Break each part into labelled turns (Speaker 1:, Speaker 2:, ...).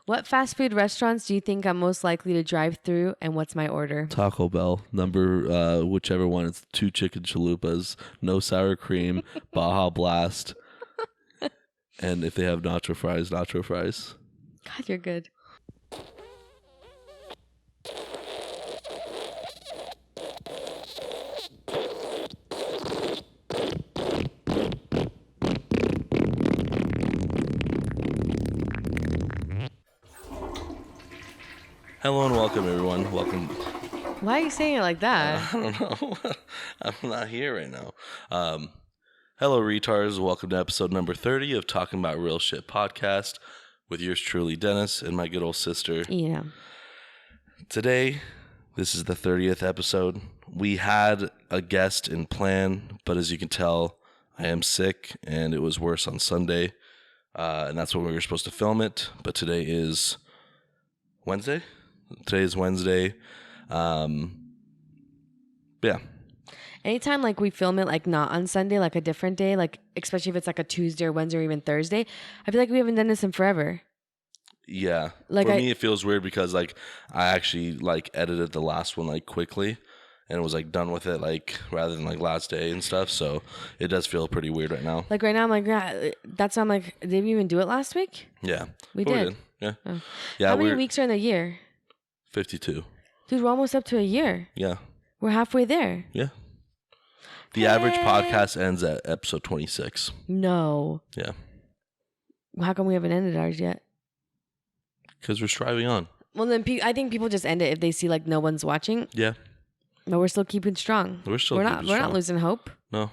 Speaker 1: What fast food restaurants do you think I'm most likely to drive through, and what's my order?
Speaker 2: Taco Bell, whichever one. It's 2 chicken chalupas, no sour cream, Baja Blast, and if they have nacho fries, nacho fries.
Speaker 1: God, you're good.
Speaker 2: Hello and welcome, everyone. Welcome.
Speaker 1: Why are you saying it like that?
Speaker 2: I don't know. I'm not here right now. Hello, retards. Welcome to episode number 30 of Talking About Real Shit podcast with yours truly, Dennis, and my good old sister.
Speaker 1: Yeah.
Speaker 2: Today, this is the 30th episode. We had a guest in plan, but as you can tell, I am sick, and it was worse on Sunday, and that's when we were supposed to film it, but today is Wednesday. Today is Wednesday. Yeah.
Speaker 1: Anytime like we film it like not on Sunday, like a different day, like especially if it's like a Tuesday or Wednesday or even Thursday, I feel like we haven't done this in forever.
Speaker 2: Yeah.
Speaker 1: Like
Speaker 2: For me, it feels weird because like I actually like edited the last one like quickly and was like done with it like rather than like last day and stuff. So it does feel pretty weird right now.
Speaker 1: Like right now, I'm like, yeah, that's why I'm like, did we even do it last week?
Speaker 2: Yeah.
Speaker 1: We did.
Speaker 2: Yeah.
Speaker 1: Oh.
Speaker 2: Yeah.
Speaker 1: How many weeks are in the year?
Speaker 2: 52.
Speaker 1: Dude, we're almost up to a year.
Speaker 2: Yeah.
Speaker 1: We're halfway there.
Speaker 2: Yeah. The average podcast ends at episode 26.
Speaker 1: No.
Speaker 2: Yeah.
Speaker 1: How come we haven't ended ours yet?
Speaker 2: Because we're striving on.
Speaker 1: Well, then I think people just end it if they see like no one's watching.
Speaker 2: Yeah.
Speaker 1: But we're still keeping strong.
Speaker 2: We're not
Speaker 1: losing hope.
Speaker 2: No.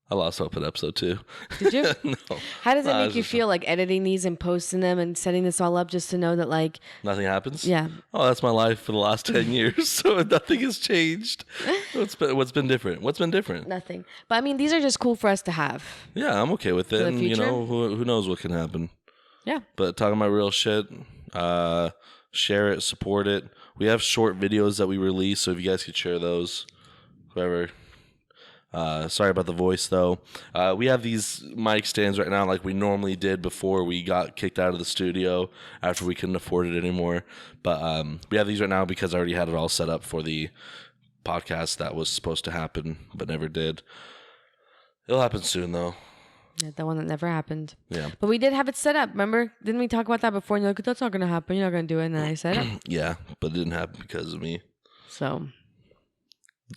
Speaker 2: I lost hope at episode 2.
Speaker 1: Did you?
Speaker 2: No.
Speaker 1: How does it make you feel like editing these and posting them and setting this all up just to know that like
Speaker 2: nothing happens?
Speaker 1: Yeah.
Speaker 2: Oh, that's my life for the last 10 years. So nothing has changed. What's been different? What's been different?
Speaker 1: Nothing. But I mean, these are just cool for us to have.
Speaker 2: Yeah, I'm okay with it.
Speaker 1: For the
Speaker 2: And
Speaker 1: future?
Speaker 2: you know, who knows what can happen.
Speaker 1: Yeah.
Speaker 2: But talking about real shit, share it, support it. We have short videos that we release, so if you guys could share those, whoever. Sorry about the voice, though. We have these mic stands right now like we normally did before we got kicked out of the studio after we couldn't afford it anymore. But we have these right now because I already had it all set up for the podcast that was supposed to happen but never did. It'll happen soon, though.
Speaker 1: Yeah, the one that never happened.
Speaker 2: Yeah.
Speaker 1: But we did have it set up. Remember? Didn't we talk about that before? And you're like, that's not going to happen. You're not going to do it. And then I said it.
Speaker 2: Yeah, but it didn't happen because of me.
Speaker 1: So.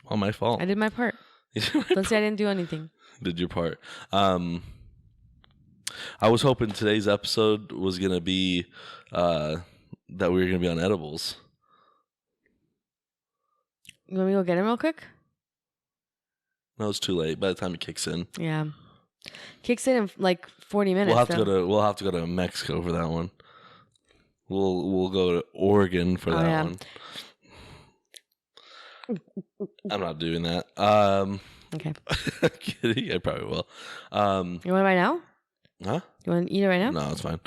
Speaker 2: All my fault.
Speaker 1: I did my part. Don't say I didn't do anything.
Speaker 2: Did your part. I was hoping today's episode was going to be that we were going to be on edibles.
Speaker 1: You want me to go get him real quick?
Speaker 2: No, it's too late by the time it kicks in.
Speaker 1: Yeah. Kicks in like 40 minutes.
Speaker 2: We'll have to go to Mexico for that one. We'll go to Oregon for that one. I'm not doing that.
Speaker 1: Okay.
Speaker 2: I'm kidding. I probably will.
Speaker 1: You want it right now?
Speaker 2: Huh?
Speaker 1: You want to eat it right now?
Speaker 2: No, it's fine.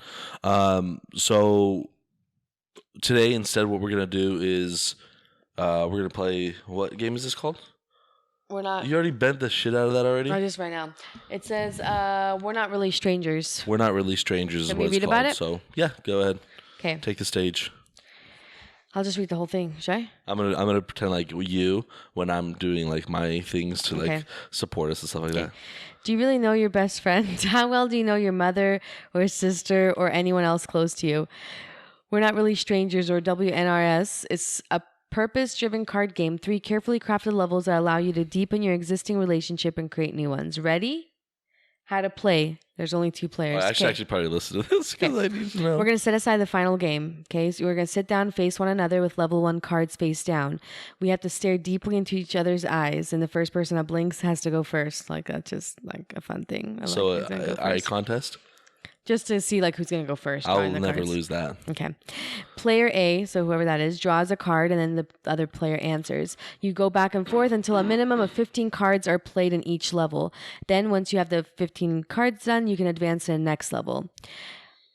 Speaker 2: So today, instead, what we're gonna do is we're gonna play. What game is this called?
Speaker 1: We're not.
Speaker 2: You already bent the shit out of that already?
Speaker 1: No, just right now. It says, we're not really strangers.
Speaker 2: We're not really strangers.
Speaker 1: Can
Speaker 2: is what
Speaker 1: we read
Speaker 2: it's called.
Speaker 1: about it?
Speaker 2: So yeah, go ahead.
Speaker 1: Okay.
Speaker 2: Take the stage.
Speaker 1: I'll just read the whole thing. Should I?
Speaker 2: I'm gonna pretend like you when I'm doing like my things to like support us and stuff like that.
Speaker 1: Do you really know your best friend? How well do you know your mother or sister or anyone else close to you? We're not really strangers, or WNRS. It's a purpose-driven card game. 3 carefully crafted levels that allow you to deepen your existing relationship and create new ones. Ready? How to play. There's only 2 players.
Speaker 2: I should actually probably listen to this because I need to know.
Speaker 1: We're going to set aside the final game. Okay, so we're going to sit down, face one another with level 1 cards face down. We have to stare deeply into each other's eyes, and the first person that blinks has to go first. Like, that's just like a fun thing.
Speaker 2: So eye contest?
Speaker 1: Just to see like who's going to go first.
Speaker 2: I'll never lose that.
Speaker 1: Okay. Player A, so whoever that is, draws a card and then the other player answers. You go back and forth until a minimum of 15 cards are played in each level. Then once you have the 15 cards done, you can advance to the next level.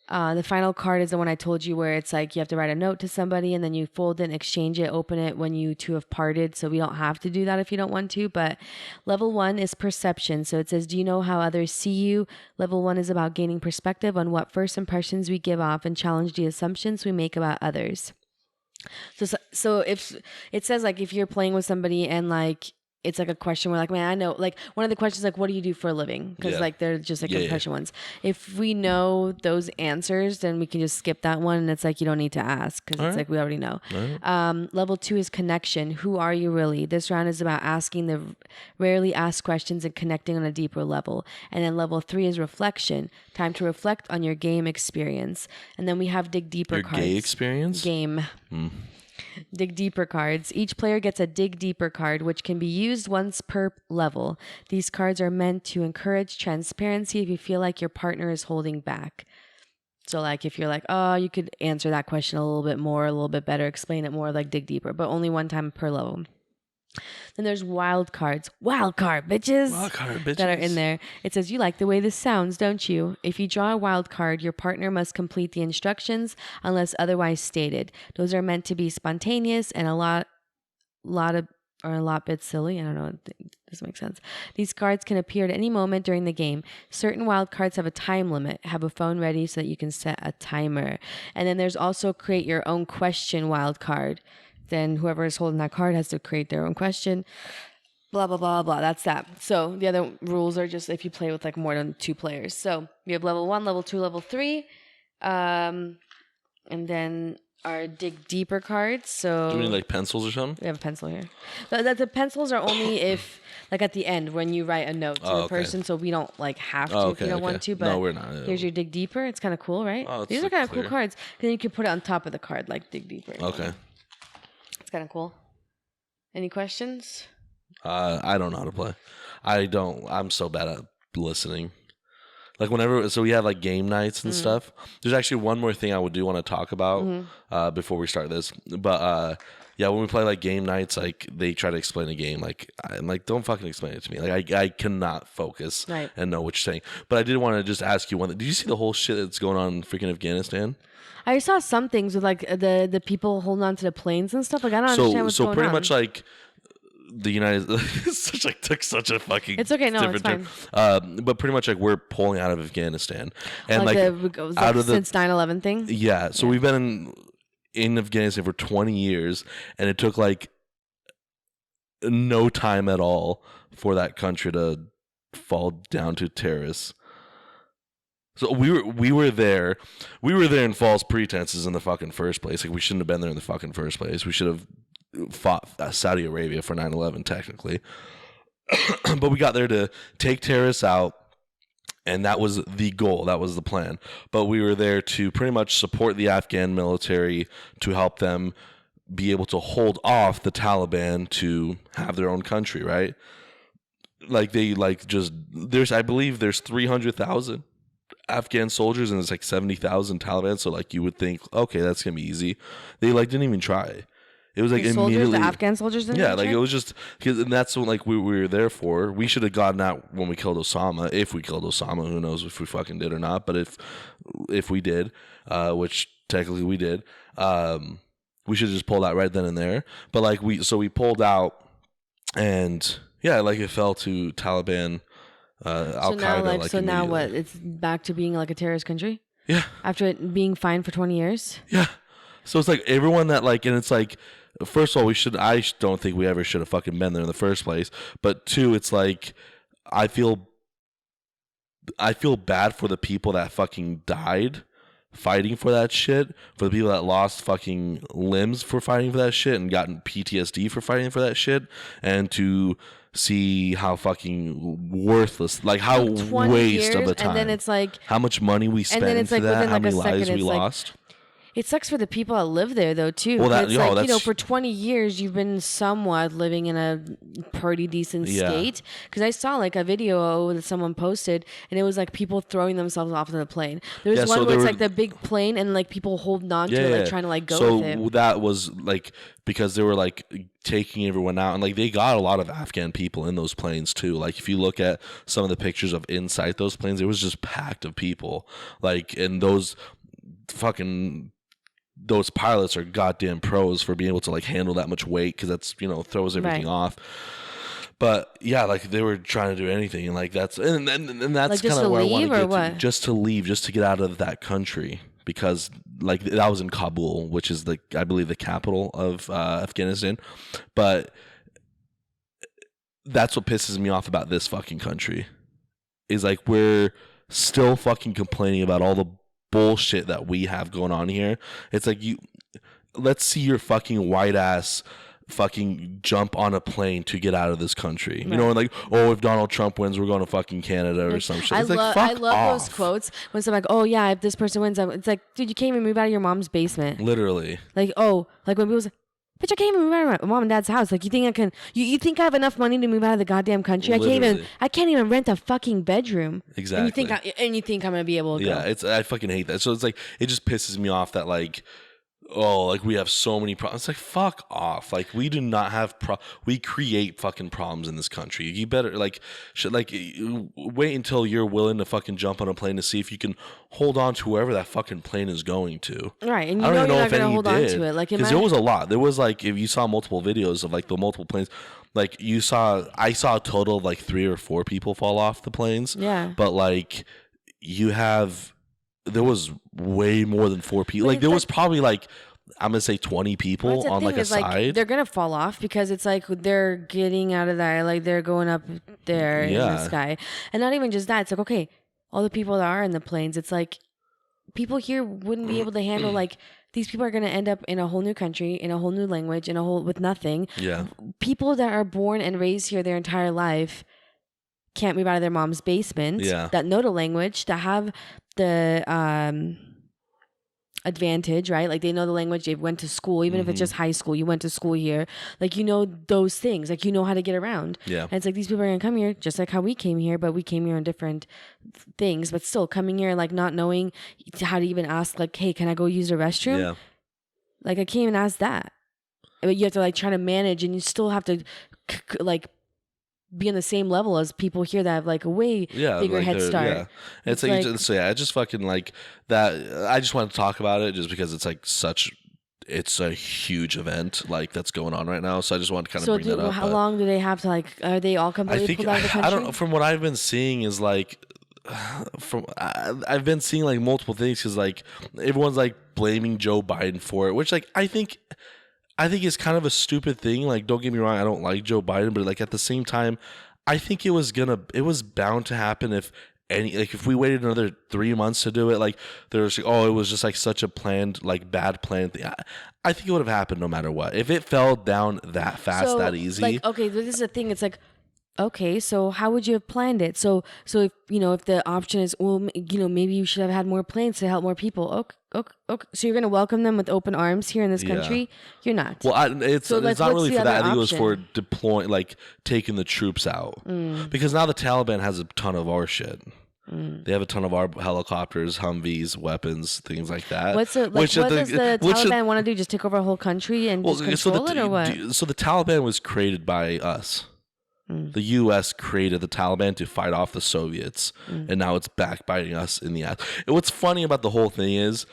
Speaker 1: The final card is the one I told you where it's like you have to write a note to somebody and then you fold it and exchange it, open it when you two have parted. So we don't have to do that if you don't want to. But level 1 is perception. So it says, do you know how others see you? Level 1 is about gaining perspective on what first impressions we give off and challenge the assumptions we make about others. So if it says like if you're playing with somebody and like it's like a question where like, man, I know, like one of the questions like, what do you do for a living? Because like they're just like impression ones. If we know those answers, then we can just skip that one, and it's like you don't need to ask because it's like we already know. Level 2 is connection. Who are you really? This round is about asking the rarely asked questions and connecting on a deeper level. And then level 3 is reflection. Time to reflect on your game experience. And then we have dig deeper cards.
Speaker 2: Your gay experience?
Speaker 1: Game. Dig deeper cards. Each player gets a dig deeper card, which can be used once per level. These cards are meant to encourage transparency if you feel like your partner is holding back. So like if you're like, oh, you could answer that question a little bit more, a little bit better, explain it more, like dig deeper, but only one time per level. Then there's wild cards. Wild card, bitches.
Speaker 2: Wild card, bitches.
Speaker 1: That are in there. It says, you like the way this sounds, don't you? If you draw a wild card, your partner must complete the instructions unless otherwise stated. Those are meant to be spontaneous and a bit silly. I don't know. It doesn't make sense. These cards can appear at any moment during the game. Certain wild cards have a time limit. Have a phone ready so that you can set a timer. And then there's also create your own question wild card. Then whoever is holding that card has to create their own question. Blah, blah, blah, blah. That's that. So the other rules are just if you play with like more than 2 players. So we have level 1, level 2, level 3. And then our dig deeper cards. So
Speaker 2: do we need like pencils or something?
Speaker 1: We have a pencil here. The pencils are only if like at the end when you write a note to the person. So we don't like have to if you don't want to. But
Speaker 2: no, we're not.
Speaker 1: Here's your dig deeper. It's kind of cool, right?
Speaker 2: Oh,
Speaker 1: these are kind of cool cards. Then you can put it on top of the card like dig deeper.
Speaker 2: Okay.
Speaker 1: It's kind of cool. Any questions?
Speaker 2: I don't know how to play. I'm so bad at listening. Like so we have like game nights and stuff. There's actually one more thing I would do want to talk about before we start this. But yeah, when we play like game nights, like they try to explain a game. Like I'm like, don't fucking explain it to me. Like I cannot focus and know what you're saying. But I did want to just ask you one. Did you see the whole shit that's going on in freaking Afghanistan?
Speaker 1: I saw some things with like the people holding on to the planes and stuff. Like I don't understand what's going on. So
Speaker 2: pretty much like the United took such a fucking
Speaker 1: it's okay, no, it's fine.
Speaker 2: But pretty much like we're pulling out of Afghanistan and like
Speaker 1: out of since 9/11 thing.
Speaker 2: Yeah, so we've been in Afghanistan for 20 years, and it took like no time at all for that country to fall down to terrorists. So we were there in false pretenses in the fucking first place. Like we shouldn't have been there in the fucking first place. We should have fought Saudi Arabia for 9/11 technically. But we got there to take terrorists out, and that was the goal. That was the plan. But we were there to pretty much support the Afghan military to help them be able to hold off the Taliban to have their own country, right? Like they I believe there's 300,000 Afghan soldiers and it's like 70,000 Taliban. So like you would think, okay, that's gonna be easy. They like didn't even try. It was like immediately
Speaker 1: the Afghan soldiers didn't even
Speaker 2: like
Speaker 1: try?
Speaker 2: it was just and that's what like we were there for. We should have gotten out when we killed Osama. If we killed Osama, who knows if we fucking did or not? But if we did, which technically we did, we should have just pulled out right then and there. But like we pulled out, and yeah, like it fell to Taliban. Al Qaeda.
Speaker 1: So now what? It's back to being like a terrorist country?
Speaker 2: Yeah.
Speaker 1: After it being fine for 20 years?
Speaker 2: Yeah. So it's like everyone that like, and it's like, first of all, I don't think we ever should have fucking been there in the first place. But 2, it's like, I feel bad for the people that fucking died fighting for that shit, for the people that lost fucking limbs for fighting for that shit and gotten PTSD for fighting for that shit, and to see how fucking worthless, like how waste of the time,
Speaker 1: and then it's like
Speaker 2: how much money we spent into that, how many lives we lost.
Speaker 1: It sucks for the people that live there, though, too.
Speaker 2: Well,
Speaker 1: for 20 years, you've been somewhat living in a pretty decent state. Because I saw, like, a video that someone posted, and it was, like, people throwing themselves off of the plane. There was one where it's, like, the big plane, and, like, people holding on to it, like, trying to, like, go with it.
Speaker 2: So that was, like, because they were, like, taking everyone out. And, like, they got a lot of Afghan people in those planes, too. Like, if you look at some of the pictures of inside those planes, it was just packed of people. Like, and those fucking those pilots are goddamn pros for being able to like handle that much weight, because that's, you know, throws everything off. But yeah, like they were trying to do anything, and like that's and that's
Speaker 1: Like, just
Speaker 2: kind
Speaker 1: to
Speaker 2: of where I
Speaker 1: leave
Speaker 2: want
Speaker 1: or
Speaker 2: to get
Speaker 1: what?
Speaker 2: to, just to leave, just to get out of that country, because like that was in Kabul, which is the, I believe, the capital of Afghanistan. But that's what pisses me off about this fucking country, is like we're still fucking complaining about all the bullshit that we have going on here. It's like, let's see your fucking white ass fucking jump on a plane to get out of this country. You know, and like, oh, if Donald Trump wins, we're going to fucking Canada or some shit. It's like, fuck
Speaker 1: I love
Speaker 2: off.
Speaker 1: those quotes when someone like, oh yeah, if this person wins, it's like, dude, you can't even move out of your mom's basement.
Speaker 2: Literally.
Speaker 1: Like, oh, like when people say, bitch, I can't even move out of my mom and dad's house. Like, you think I can? You think I have enough money to move out of the goddamn country?
Speaker 2: Literally.
Speaker 1: I can't even rent a fucking bedroom.
Speaker 2: Exactly.
Speaker 1: And you think I'm gonna be able to?
Speaker 2: Yeah, I fucking hate that. So it's like, it just pisses me off that like, oh, like we have so many problems. It's like, fuck off. Like, we do not have we create fucking problems in this country. You better like wait until you're willing to fucking jump on a plane to see if you can hold on to whoever that fucking plane is going to.
Speaker 1: Right, and
Speaker 2: I don't even know
Speaker 1: you're
Speaker 2: if
Speaker 1: not gonna
Speaker 2: any
Speaker 1: hold on
Speaker 2: did,
Speaker 1: to it. Like,
Speaker 2: because there was a lot. There was like, if you saw multiple videos of like the multiple planes, like I saw a total of like 3 or 4 people fall off the planes.
Speaker 1: Yeah.
Speaker 2: But like there was way more than 4 people. Like there was probably like, I'm gonna say 20 people on like a side.
Speaker 1: Like, they're gonna fall off because it's like they're getting out of there, like they're going up there in the sky, and not even just that. It's like, okay, all the people that are in the planes, it's like people here wouldn't be able to handle like. These people are going to end up in a whole new country, in a whole new language, with nothing.
Speaker 2: Yeah. People
Speaker 1: that are born and raised here their entire life can't move out of their mom's basement.
Speaker 2: Yeah.
Speaker 1: That know the language, that have the advantage, right? Like they know the language, they went to school, even if it's just high school, you went to school here. Like, you know those things, like you know how to get around.
Speaker 2: Yeah.
Speaker 1: And it's like, these people are going to come here just like how we came here, but we came here on different things, but still coming here like not knowing how to even ask, like, hey, can I go use the restroom?
Speaker 2: Yeah.
Speaker 1: Like, I can't even ask that. But you have to like try to manage, and you still have to like be on the same level as people here that have like a way bigger
Speaker 2: like
Speaker 1: head start.
Speaker 2: Yeah. It's like, so yeah, I just fucking like that. I just want to talk about it just because it's like it's a huge event like that's going on right now. So I just want to kind of bring that up.
Speaker 1: How long do they have to like, are they all completely pulled out of the country?
Speaker 2: I don't know. From what I've been seeing is like, I've been seeing like multiple things, because like everyone's like blaming Joe Biden for it, which like I think it's kind of a stupid thing. Like, don't get me wrong, I don't like Joe Biden, but like at the same time, I think it was bound to happen if we waited another 3 months to do it. Like, there's like, oh, it was just like such a planned, like bad plan thing. I think it would have happened no matter what. If it fell down that fast, that easy.
Speaker 1: Like, okay, this is the thing. It's like, okay, so how would you have planned it? So if if the option is, well, maybe you should have had more planes to help more people. Okay. So you're gonna welcome them with open arms here in this country? You're not.
Speaker 2: Well, it's not really for that. I think it was for deploying, like taking the troops out, because now the Taliban has a ton of our shit. They have a ton of our helicopters, Humvees, weapons, things like that.
Speaker 1: What does the Taliban want to do? Just take over a whole country and just control it, or what?
Speaker 2: So the Taliban was created by us. The U.S. created the Taliban to fight off the Soviets, and now it's backbiting us in the ass. And what's funny about the whole thing is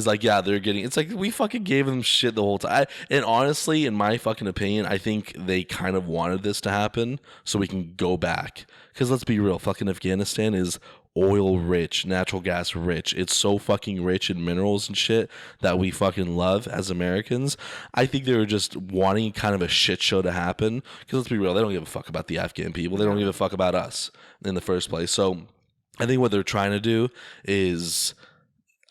Speaker 2: like, yeah, it's like we fucking gave them shit the whole time. And honestly, in my fucking opinion, I think they kind of wanted this to happen so we can go back. Because let's be real, fucking Afghanistan is oil rich, natural gas rich. It's so fucking rich in minerals and shit that we fucking love as Americans. I think they were just wanting kind of a shit show to happen. Because let's be real, they don't give a fuck about the Afghan people. They don't give a fuck about us in the first place. So I think what they're trying to do is,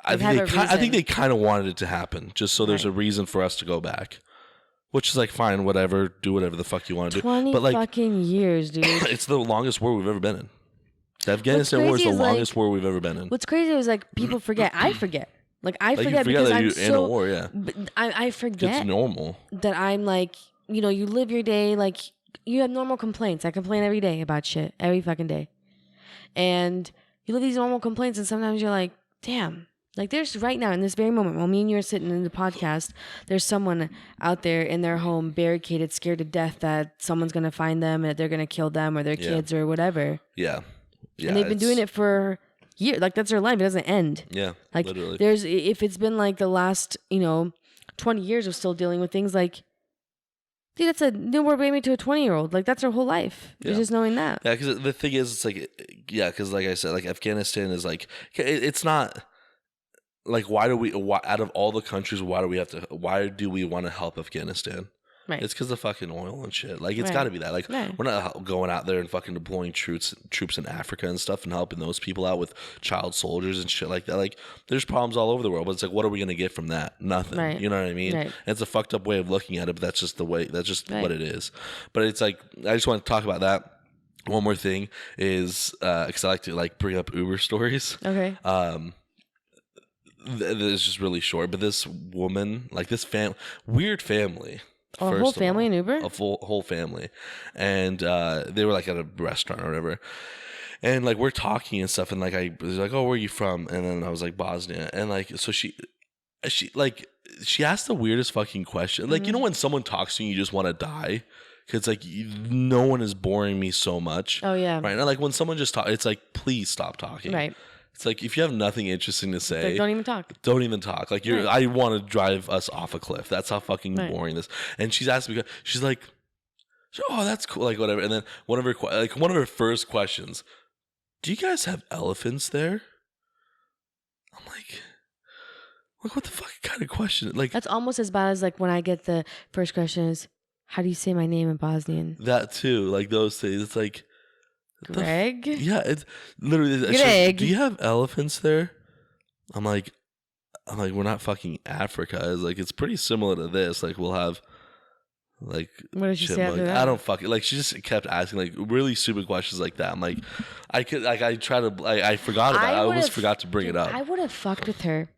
Speaker 2: I think they kind of wanted it to happen, just so there's a reason for us to go back. Which is like, fine, whatever, do whatever the fuck you want to do.
Speaker 1: 20
Speaker 2: but like,
Speaker 1: fucking years, dude.
Speaker 2: It's the longest war we've ever been in. The Afghanistan war is the longest war we've ever been in.
Speaker 1: What's crazy is like, people forget. I forget. Like, I forget because I'm so...
Speaker 2: in a war, yeah.
Speaker 1: I forget.
Speaker 2: It's normal.
Speaker 1: That I'm like, you live your day, like, you have normal complaints. I complain every day about shit. Every fucking day. And you live these normal complaints, and sometimes you're like, damn. Like, there's right now, in this very moment, while me and you are sitting in the podcast, there's someone out there in their home, barricaded, scared to death that someone's going to find them and that they're going to kill them or their kids or whatever.
Speaker 2: Yeah.
Speaker 1: And they've been doing it for year. Like that's their life. It doesn't end.
Speaker 2: Yeah,
Speaker 1: Like
Speaker 2: literally.
Speaker 1: if it's been like the last 20 years of still dealing with things like. Dude, that's a newborn baby to a 20-year-old. Like, that's her whole life.
Speaker 2: Yeah.
Speaker 1: Just knowing that.
Speaker 2: Yeah, because the thing is, it's like, yeah, because like I said, like Afghanistan is like, it's not like why, out of all the countries, why do we want to help Afghanistan?
Speaker 1: Right.
Speaker 2: It's because of fucking oil and shit. Like, it's
Speaker 1: Right.
Speaker 2: got to be that. Like,
Speaker 1: Right.
Speaker 2: we're not going out there and fucking deploying troops in Africa and stuff and helping those people out with child soldiers and shit like that. Like, there's problems all over the world, but it's like, what are we going to get from that? Nothing.
Speaker 1: Right.
Speaker 2: You know what I mean?
Speaker 1: Right.
Speaker 2: And it's a fucked up way of looking at it, but that's just
Speaker 1: Right.
Speaker 2: what it is. But it's like, I just want to talk about that. One more thing is, because I like to like bring up Uber stories.
Speaker 1: Okay.
Speaker 2: It's just really short, but this woman, like this weird family.
Speaker 1: Oh, a whole family in Uber?
Speaker 2: A whole family. And they were like at a restaurant or whatever. And like we're talking and stuff, and like I was like, "Oh, where are you from?" And then I was like, "Bosnia." And like so she asked the weirdest fucking question. Like, you know when someone talks to you, you just want to die? Because like no one is boring me so much.
Speaker 1: Oh, yeah.
Speaker 2: Right. And like when someone just talks, it's like, please stop talking.
Speaker 1: Right.
Speaker 2: It's like if you have nothing interesting to say,
Speaker 1: Like, don't even talk.
Speaker 2: Don't even talk. Like
Speaker 1: Right.
Speaker 2: I want to drive us off a cliff. That's how fucking
Speaker 1: Right.
Speaker 2: boring this. And she's asking me. She's like, "Oh, that's cool." Like whatever. And then one of her first questions, "Do you guys have elephants there?" I'm like, what the fuck kind of question? Like
Speaker 1: That's almost as bad as like when I get the first question is, how do you say my name in Bosnian?
Speaker 2: that too. Like those things. It's like.
Speaker 1: Greg?
Speaker 2: Yeah, it's literally.
Speaker 1: Greg.
Speaker 2: Like, do you have elephants there? I'm like, we're not fucking Africa. It's like it's pretty similar to this. Like we'll have, like,
Speaker 1: What did she say after
Speaker 2: like,
Speaker 1: that?
Speaker 2: I don't fucking like. She just kept asking like really stupid questions like that. I'm like, I forgot about it. I almost forgot to bring it up.
Speaker 1: I would have fucked with her.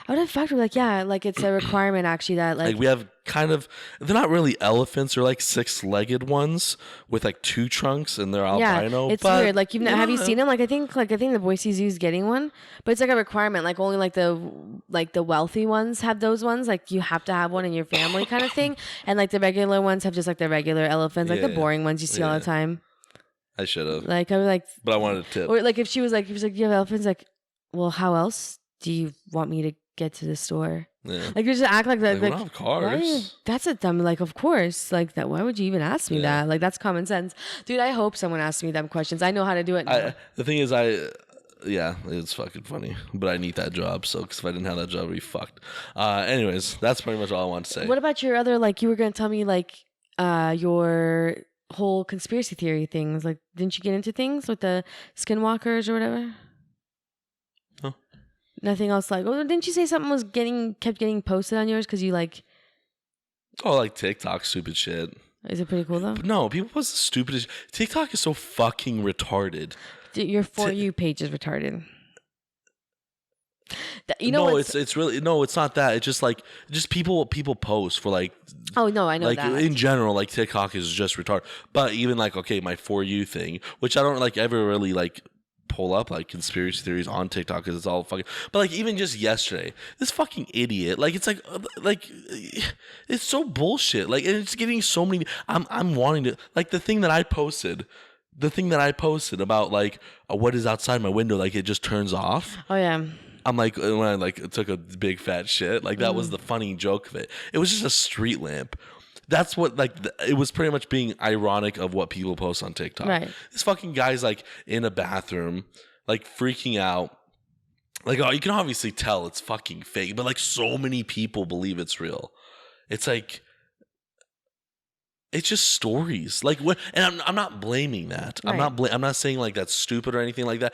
Speaker 1: I would have fucked with like, yeah, like it's a requirement actually that
Speaker 2: Like we have kind of, they're not really elephants. They're like 6-legged ones with like 2 trunks, and they're albino.
Speaker 1: It's
Speaker 2: but,
Speaker 1: weird. Like have you seen them? Like I think the Boise Zoo is getting one, but it's like a requirement. Like only like the wealthy ones have those ones. Like you have to have one in your family kind of thing. And like the regular ones have just like the regular elephants, like the boring ones you see all the time.
Speaker 2: I should have.
Speaker 1: Like I was like,
Speaker 2: but I wanted a tip.
Speaker 1: or like if she was like, you have elephants. Like, well, how else do you want me to get to the store?
Speaker 2: Yeah.
Speaker 1: Like you just act like that.
Speaker 2: Like, we don't have cars.
Speaker 1: That's a dumb. Like, of course. Like that. Why would you even ask me that? Like that's common sense, dude. I hope someone asks me them questions. I know how to do it.
Speaker 2: The thing is, yeah, it's fucking funny, but I need that job. So, because if I didn't have that job, I'd be fucked. Anyways, that's pretty much all I want to say.
Speaker 1: What about your other? Like you were gonna tell me like your whole conspiracy theory things. Like, didn't you get into things with the skinwalkers or whatever?
Speaker 2: No.
Speaker 1: Nothing else. Like, oh, didn't you say something was kept getting posted on yours because you like?
Speaker 2: Oh, like TikTok, stupid shit.
Speaker 1: Is it pretty cool though?
Speaker 2: But no, people post the stupidest. TikTok is so fucking retarded.
Speaker 1: Dude, your For You page is retarded. You know,
Speaker 2: no, it's really no, it's not that. It's just people post for like.
Speaker 1: Oh no, I know
Speaker 2: like,
Speaker 1: that.
Speaker 2: in general, like TikTok is just retarded. But even like my For You thing, which I don't like ever really like pull up like conspiracy theories on TikTok because it's all fucking. But like even just yesterday, this fucking idiot, like it's like it's so bullshit. Like and it's getting so many. I'm wanting to like the thing that I posted. The thing that I posted about like what is outside my window, like it just turns off.
Speaker 1: Oh yeah.
Speaker 2: I'm like when I like took a big fat shit, like that was the funny joke of it. It was just a street lamp. That's what like it was pretty much being ironic of what people post on TikTok.
Speaker 1: Right.
Speaker 2: This fucking guy's like in a bathroom, like freaking out. Like oh, you can obviously tell it's fucking fake, but like so many people believe it's real. It's like it's just stories. Like what? And I'm not blaming that.
Speaker 1: Right.
Speaker 2: I'm not saying like that's stupid or anything like that.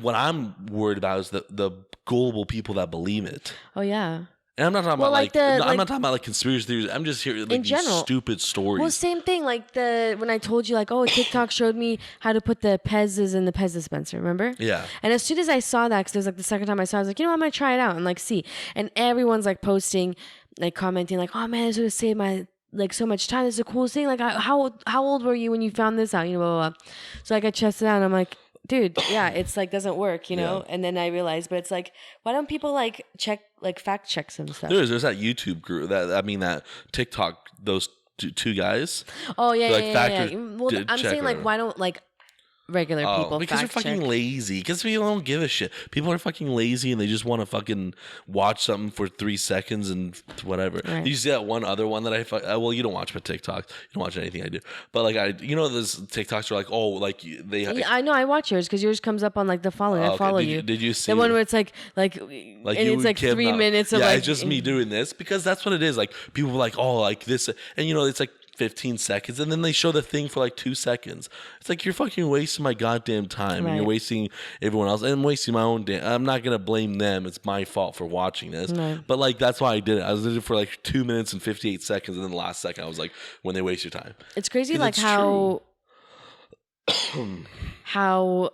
Speaker 2: What I'm worried about is the gullible people that believe it.
Speaker 1: Oh yeah.
Speaker 2: And I'm not talking about
Speaker 1: like
Speaker 2: I'm not talking about like conspiracy theories. I'm just hearing like
Speaker 1: in
Speaker 2: these
Speaker 1: general,
Speaker 2: stupid stories.
Speaker 1: Well, same thing. Like when I told you, like, oh, TikTok showed me how to put the Pez's in the Pez dispenser. Remember?
Speaker 2: Yeah.
Speaker 1: And as soon as I saw that, because it was like the second time I saw it, I was like, you know, I'm gonna try it out and like see. And everyone's like posting, like commenting, like, oh man, this would have saved my like so much time. This is the coolest thing. Like, how old were you when you found this out? You know, blah, blah, blah. So like I tested it out, and I'm like, dude, yeah, it's like doesn't work, you know. Yeah. And then I realized, but it's like, why don't people like check like fact checks and stuff?
Speaker 2: There's that YouTube group that TikTok those two guys.
Speaker 1: Oh yeah,
Speaker 2: like
Speaker 1: yeah. Well, I'm saying like, why don't like regular people
Speaker 2: because they're
Speaker 1: fact
Speaker 2: fucking
Speaker 1: check.
Speaker 2: lazy. Because people don't give a shit. People are fucking lazy and they just want to fucking watch something for 3 seconds and whatever.
Speaker 1: Right.
Speaker 2: You see that one other one that well, you don't watch my TikTok. You don't watch anything I do. But like those TikToks are like, oh, like
Speaker 1: Yeah, I know. I watch yours because yours comes up on like the following. I follow you.
Speaker 2: Did you see
Speaker 1: the one where it's like
Speaker 2: and
Speaker 1: it's like 3 minutes of
Speaker 2: yeah,
Speaker 1: like
Speaker 2: it's just me doing this because that's what it is. Like people are like, oh, like this, and it's like 15 seconds, and then they show the thing for like 2 seconds. It's like you're fucking wasting my goddamn time, and you're wasting everyone else, and I'm wasting my own damn. I'm not gonna blame them. It's my fault for watching this, but like that's why I did it. I was doing it for like 2 minutes and 58 seconds, and then the last second I was like, when they waste your time.
Speaker 1: It's crazy, like how how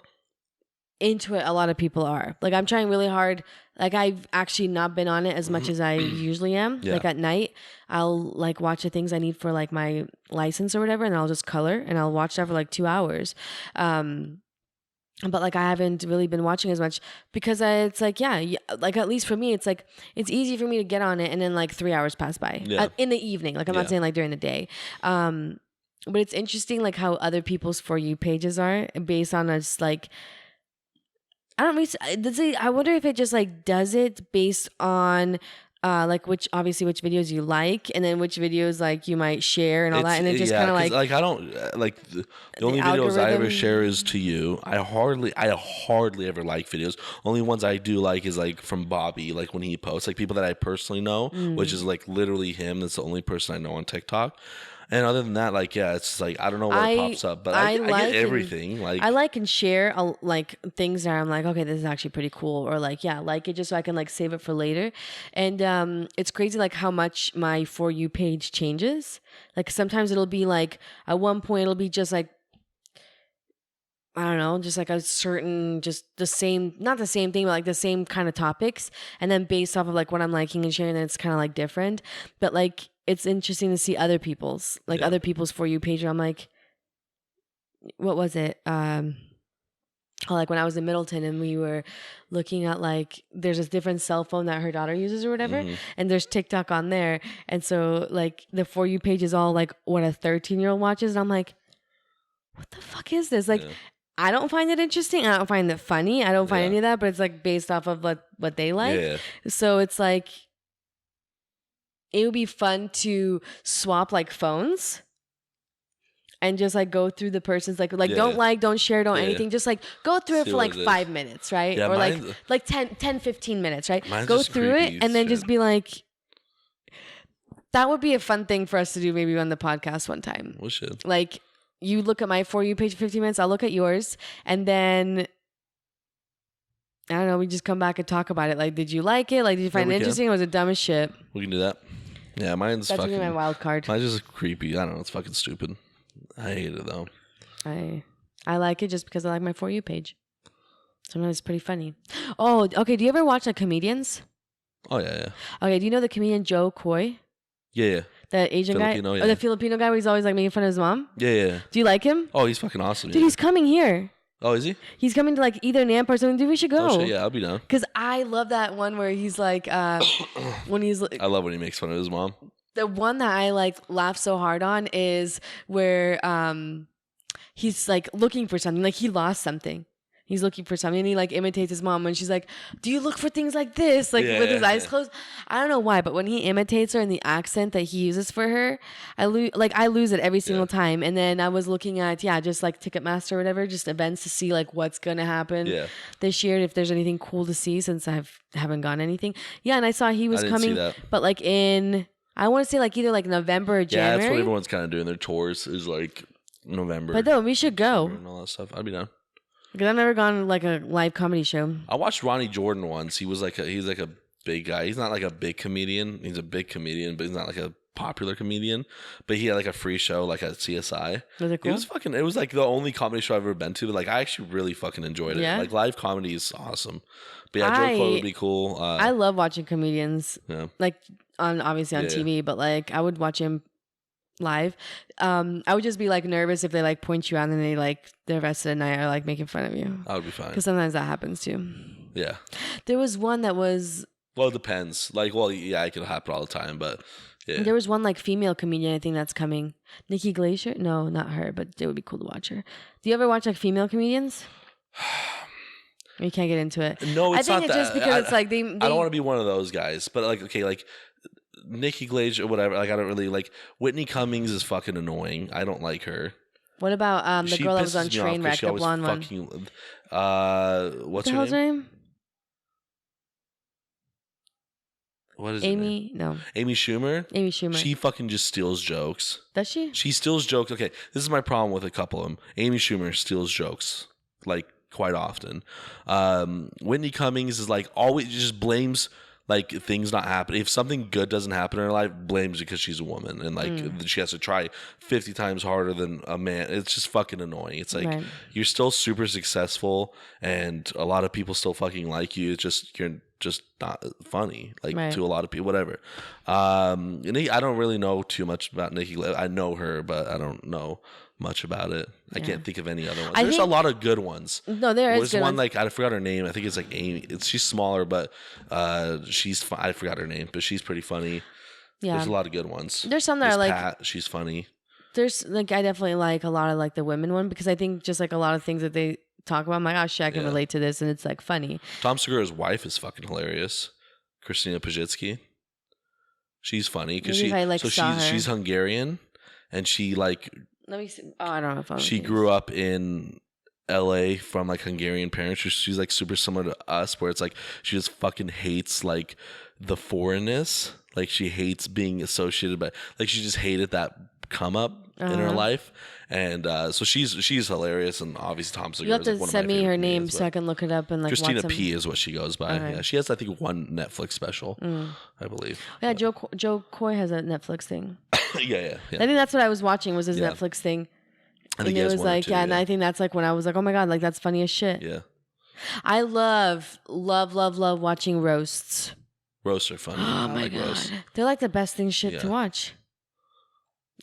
Speaker 1: into it a lot of people are. Like I'm trying really hard. Like I've actually not been on it as much as I usually am. Like at night, I'll like watch the things I need for like my license or whatever, and I'll just color and I'll watch that for like 2 hours. But like I haven't really been watching as much because it's like like at least for me, it's like it's easy for me to get on it and then like 3 hours pass by in the evening. Like I'm not saying like during the day. But it's interesting like how other people's For You pages are based on us like. I wonder if it just like does it based on like which videos you like and then which videos like you might share and all that, and it just kind of like
Speaker 2: I don't like the only videos I ever share is to you. I hardly ever like videos. Only ones I do like is like from Bobby, like when he posts, like people that I personally know, which is like literally him. That's the only person I know on TikTok. And other than that, like, it's like, I don't know what pops up, but I get everything. Like,
Speaker 1: I like and share like things that I'm like, okay, this is actually pretty cool, or like, like it just so I can like save it for later. And it's crazy like how much my For You page changes. Like sometimes it'll be like at one point it'll be just like, I don't know, just like a certain, just the same, not the same thing, but like the same kind of topics. And then based off of like what I'm liking and sharing, then it's kind of like different. But like, it's interesting to see other people's For You page. And I'm like, what was it? Like when I was in Middleton and we were looking at like, there's this different cell phone that her daughter uses or whatever. And there's TikTok on there. And so like the For You page is all like what a 13-year-old watches. And I'm like, what the fuck is this? Like, I don't find it interesting. I don't find it funny. I don't find any of that, but it's like based off of what they like. Yeah. So it's like, it would be fun to swap like phones and just like go through the person's like don't share, don't anything. Just like go through it for like 5 minutes, right? Or like 10, 15 minutes, right? Go through it and then just be like, that would be a fun thing for us to do maybe on the podcast one time.
Speaker 2: We should.
Speaker 1: Like you look at my For You page for 15 minutes, I'll look at yours, and then I don't know, we just come back and talk about it. Like, did you like it? Like, did you find it interesting or was it dumb as shit?
Speaker 2: We can do that. Yeah, mine's
Speaker 1: That's
Speaker 2: fucking...
Speaker 1: my wild card.
Speaker 2: Mine's just creepy. I don't know. It's fucking stupid. I hate it, though.
Speaker 1: I like it just because I like my For You page. Sometimes it's pretty funny. Oh, okay. Do you ever watch like comedians?
Speaker 2: Oh, yeah.
Speaker 1: Okay, do you know the comedian Joe Coy?
Speaker 2: Yeah.
Speaker 1: The Asian
Speaker 2: Filipino,
Speaker 1: guy?
Speaker 2: yeah.
Speaker 1: Or the Filipino guy where he's always like making fun of his mom?
Speaker 2: Yeah.
Speaker 1: Do you like him?
Speaker 2: Oh, he's fucking awesome.
Speaker 1: Dude, he's coming here.
Speaker 2: Oh, is he?
Speaker 1: He's coming to like either Nampa or something. Dude, we should go.
Speaker 2: Oh, shit, yeah, I'll be down.
Speaker 1: Because I love that one where he's like, when he's...
Speaker 2: I love when he makes fun of his mom.
Speaker 1: The one that I like laugh so hard on is where he's like looking for something. Like he lost something. He's looking for something and he like imitates his mom when she's like, do you look for things like this? Like with his eyes closed. I don't know why, but when he imitates her in the accent that he uses for her, I lose it every single time. And then I was looking at, just like Ticketmaster or whatever, just events to see like what's going to happen this year. If there's anything cool to see since I haven't gone anything. Yeah. And I saw he was coming, but like I want to say like either like November or January.
Speaker 2: Yeah, that's what everyone's kind of doing. Their tours is like November.
Speaker 1: But no, we should go.
Speaker 2: And all that stuff. I'd be down.
Speaker 1: Because I've never gone to like a live comedy show.
Speaker 2: I watched Ronnie Jordan once. He's like a big guy. He's not like a big comedian. He's a big comedian, but he's not like a popular comedian. But he had like a free show like at CSI.
Speaker 1: Was it cool?
Speaker 2: It was like the only comedy show I've ever been to. But like I actually really fucking enjoyed it.
Speaker 1: Yeah?
Speaker 2: Like live comedy is awesome. But yeah, Joe Coy would be cool.
Speaker 1: I love watching comedians.
Speaker 2: Yeah.
Speaker 1: Like obviously on TV, but like I would watch him live. I would just be like nervous if they like point you out and then they like the rest of the night are like making fun of you.
Speaker 2: I would be fine.
Speaker 1: Because sometimes that happens too.
Speaker 2: Yeah.
Speaker 1: There was one that was
Speaker 2: Well, it depends. Like, well, yeah, it can happen all the time, but yeah.
Speaker 1: There was one like female comedian I think that's coming. Nikki Glacier? No, not her, but it would be cool to watch her. Do you ever watch like female comedians? Or you can't get into it.
Speaker 2: No, it's
Speaker 1: I think
Speaker 2: not
Speaker 1: it's
Speaker 2: that.
Speaker 1: just because it's like they
Speaker 2: I don't want to be one of those guys, but like, okay, like Nikki Glacier or whatever. Like, I don't really like Whitney Cummings is fucking annoying. I don't like her.
Speaker 1: What about the
Speaker 2: She
Speaker 1: girl that was on
Speaker 2: pisses me off 'cause
Speaker 1: Trainwreck,
Speaker 2: she
Speaker 1: the
Speaker 2: always
Speaker 1: blonde one?
Speaker 2: fucking,
Speaker 1: What
Speaker 2: what's
Speaker 1: the
Speaker 2: her
Speaker 1: hell's
Speaker 2: name?
Speaker 1: her name?
Speaker 2: What is her name?
Speaker 1: Amy? No.
Speaker 2: Amy Schumer.
Speaker 1: Amy Schumer.
Speaker 2: She fucking just steals jokes.
Speaker 1: Does she?
Speaker 2: She steals jokes. Okay, this is my problem with a couple of them. Amy Schumer steals jokes like quite often. Whitney Cummings is like always just blames like things not happening. If something good doesn't happen in her life, blames it because she's a woman and like she has to try 50 times harder than a man. It's just fucking annoying. It's like you're still super successful and a lot of people still fucking like you. It's just you're just not funny like to a lot of people, whatever. I don't really know too much about Nikki. I know her, but I don't know much about it. I can't think of any other ones. There's a lot of good ones.
Speaker 1: No, there is good
Speaker 2: one
Speaker 1: ones.
Speaker 2: like I forgot her name. I think it's like Amy. She's smaller, but she's I forgot her name, but she's pretty funny.
Speaker 1: Yeah,
Speaker 2: there's a lot of good ones.
Speaker 1: There's some that are like
Speaker 2: Pat, she's funny.
Speaker 1: There's like I definitely like a lot of like the women one because I think just like a lot of things that they talk about, I'm like, oh shit, I can relate to this, and it's like funny.
Speaker 2: Tom Segura's wife is fucking hilarious. Christina Pajitsky. She's funny because she's Hungarian, and she like.
Speaker 1: Let me see. Oh, I don't know if
Speaker 2: she grew up in LA from like Hungarian parents. She's like super similar to us, where it's like she just fucking hates like the foreignness. Like she hates being associated, but like she just hated that come up in her life, and so she's hilarious, and obviously Tom Segura.
Speaker 1: You have to send me her name so I can look it up and like.
Speaker 2: Christina P is what she goes by. Okay. Yeah, she has I think one Netflix special, I believe.
Speaker 1: Yeah, Joe Coy has a Netflix thing.
Speaker 2: yeah.
Speaker 1: I think that's what I was watching was his Netflix thing. And it was like, and I think that's like when I was like, oh my God, like that's funny as shit.
Speaker 2: Yeah.
Speaker 1: I love watching roasts.
Speaker 2: Roasts are funny.
Speaker 1: Oh my God. Roasts. They're like the best thing to watch.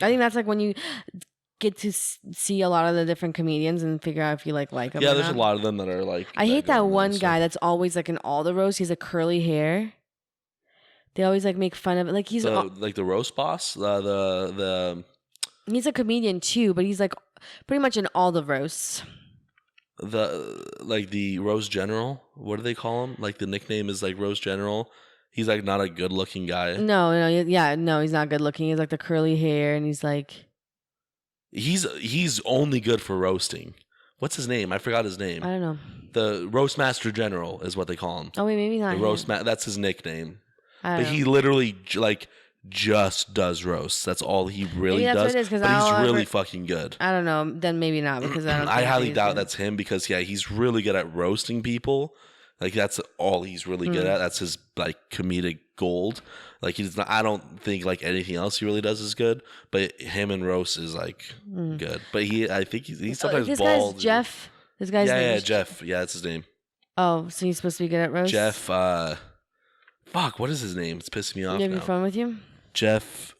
Speaker 1: I think that's like when you get to see a lot of the different comedians and figure out if you like them.
Speaker 2: Yeah, there's a lot of them that are like.
Speaker 1: I hate that one guy that's always like in all the roasts. He's a curly hair. They always like make fun of it. Like he's
Speaker 2: like the roast boss. The
Speaker 1: he's a comedian too, but he's like pretty much in all the roasts.
Speaker 2: The roast general. What do they call him? Like the nickname is like roast general. He's like not a good looking guy.
Speaker 1: No, he's not good looking. He's like the curly hair, and he's like.
Speaker 2: He's only good for roasting. What's his name? I forgot his name.
Speaker 1: I don't know.
Speaker 2: The Roast Master General is what they call him.
Speaker 1: Oh wait, maybe not.
Speaker 2: The Roast That's his nickname.
Speaker 1: But
Speaker 2: he literally like just does roasts. That's all he really does. But he's really fucking good.
Speaker 1: I don't know. Then maybe not because I don't.
Speaker 2: I highly doubt that's him because he's really good at roasting people. Like that's all he's really good at. That's his like comedic gold. Like he's not. I don't think like anything else he really does is good. But him and roast is like good. But I think he's sometimes
Speaker 1: this
Speaker 2: bald.
Speaker 1: Guy's Jeff. This guy's name is
Speaker 2: Jeff. Yeah, that's his name.
Speaker 1: Oh, so he's supposed to be good at roast.
Speaker 2: Jeff. Fuck. What is his name? It's pissing me off.
Speaker 1: You have your phone with you?
Speaker 2: Jeff.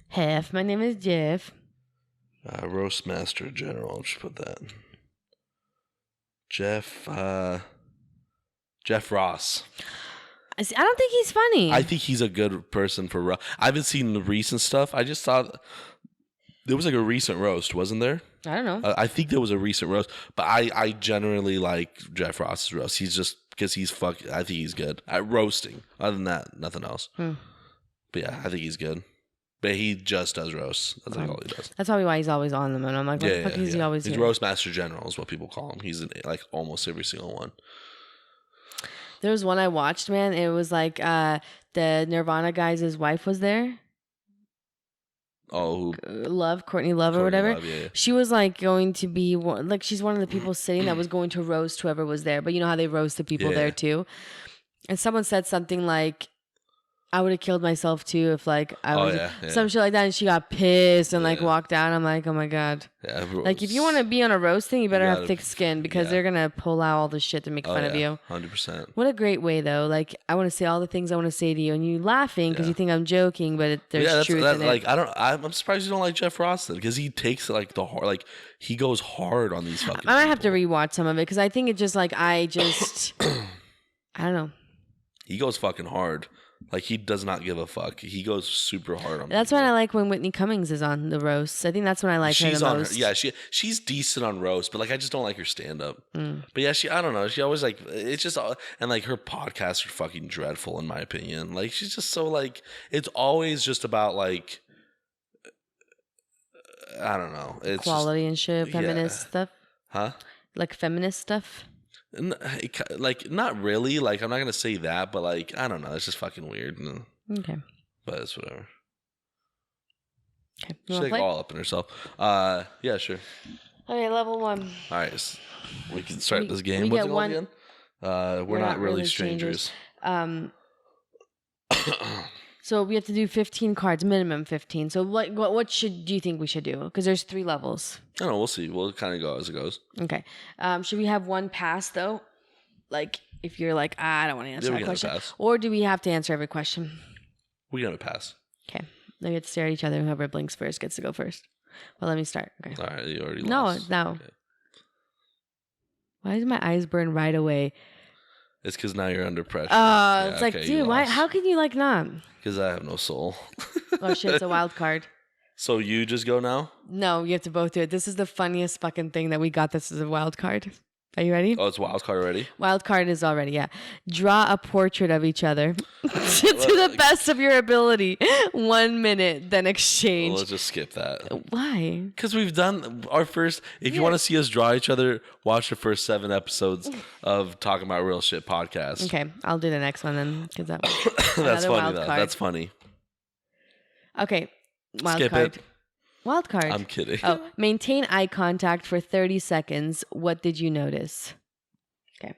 Speaker 1: Hef. My name is Jeff.
Speaker 2: Roast Master General. I'll just put that. Jeff Ross.
Speaker 1: I don't think he's funny.
Speaker 2: I think he's a good person for roast. I haven't seen the recent stuff. I just thought there was like a recent roast, wasn't there?
Speaker 1: I don't know.
Speaker 2: I think there was a recent roast, but I generally like Jeff Ross's roast. He's just because I think he's good at roasting. Other than that, nothing else. But yeah, I think he's good. But he just does roasts. That's like all he does.
Speaker 1: That's probably why he's always on them. And I'm like, what the fuck is he always
Speaker 2: He's
Speaker 1: here?
Speaker 2: Roast Master General is what people call him. He's in like almost every single one.
Speaker 1: There was one I watched, man. It was like the Nirvana guy's wife was there.
Speaker 2: Oh,
Speaker 1: Courtney Love or whatever.
Speaker 2: Love, yeah.
Speaker 1: She was like going to be like she's one of the people sitting that was going to roast whoever was there. But you know how they roast the people there too. And someone said something like, I would have killed myself too if like I was some shit like that, and she got pissed and like walked out. I'm like, oh my God. Yeah, like if you want to be on a roast thing, you better have thick skin because they're gonna pull out all the shit to make fun of you.
Speaker 2: 100%.
Speaker 1: What a great way though. Like I want to say all the things I want to say to you, and you laughing because you think I'm joking, but there's truth in
Speaker 2: like,
Speaker 1: it.
Speaker 2: I'm surprised you don't like Jeff Ross then because he takes like the hard, like he goes hard on these fucking.
Speaker 1: I might have to rewatch some of it because I think it just like I just. I don't know.
Speaker 2: He goes fucking hard. Like, he does not give a fuck. He goes super hard on
Speaker 1: That's
Speaker 2: people.
Speaker 1: when I like when Whitney Cummings is on the roast. I think that's when I like her the most.
Speaker 2: Yeah, she's decent on roast, but like I just don't like her stand up.
Speaker 1: Mm.
Speaker 2: But yeah, I don't know. She always like it's just and like her podcasts are fucking dreadful in my opinion. Like she's just so like it's always just about like I don't know. It's
Speaker 1: Equality and shit,
Speaker 2: yeah.
Speaker 1: feminist stuff.
Speaker 2: Huh?
Speaker 1: Like feminist stuff.
Speaker 2: Like not really. Like I'm not gonna say that, but like I don't know. It's just fucking weird.
Speaker 1: Okay.
Speaker 2: But it's whatever.
Speaker 1: Okay.
Speaker 2: She's like all up in herself. Yeah, sure.
Speaker 1: Okay, level 1.
Speaker 2: All right, we can start this game.
Speaker 1: We
Speaker 2: What's
Speaker 1: get
Speaker 2: it called
Speaker 1: one.
Speaker 2: again? We're not really strangers.
Speaker 1: So we have to do 15 cards, minimum 15. So what do you think we should do? Because there's 3 levels.
Speaker 2: I don't know. We'll see. We'll kind of go as it goes.
Speaker 1: Okay. Should we have one pass though? Like if you're like, I don't want to answer that question, or do we have to answer every question?
Speaker 2: We gotta pass.
Speaker 1: Okay. Then we have to stare at each other. Whoever blinks first gets to go first. Well, let me start. Okay.
Speaker 2: All right, you already lost.
Speaker 1: No. Okay. Why does my eyes burn right away?
Speaker 2: It's because now you're under pressure.
Speaker 1: It's like, dude, why? How can you like not?
Speaker 2: Because I have no soul.
Speaker 1: Oh shit, it's a wild card.
Speaker 2: So you just go now?
Speaker 1: No, you have to both do it. This is the funniest fucking thing that we got. This is a wild card. Are you ready?
Speaker 2: Oh, it's wild card already?
Speaker 1: Wild card is already, yeah. Draw a portrait of each other to the best of your ability. 1 minute, then exchange.
Speaker 2: Well, let's just skip that.
Speaker 1: Why?
Speaker 2: Because we've done our first. If you want to see us draw each other, watch the first 7 episodes of Talking About Real Shit podcast.
Speaker 1: Okay, I'll do the next one then. Because
Speaker 2: that's funny, though. That's funny.
Speaker 1: Okay, wild
Speaker 2: skip
Speaker 1: card.
Speaker 2: it.
Speaker 1: Wild card.
Speaker 2: I'm kidding.
Speaker 1: Oh, maintain eye contact for 30 seconds. What did you notice? Okay.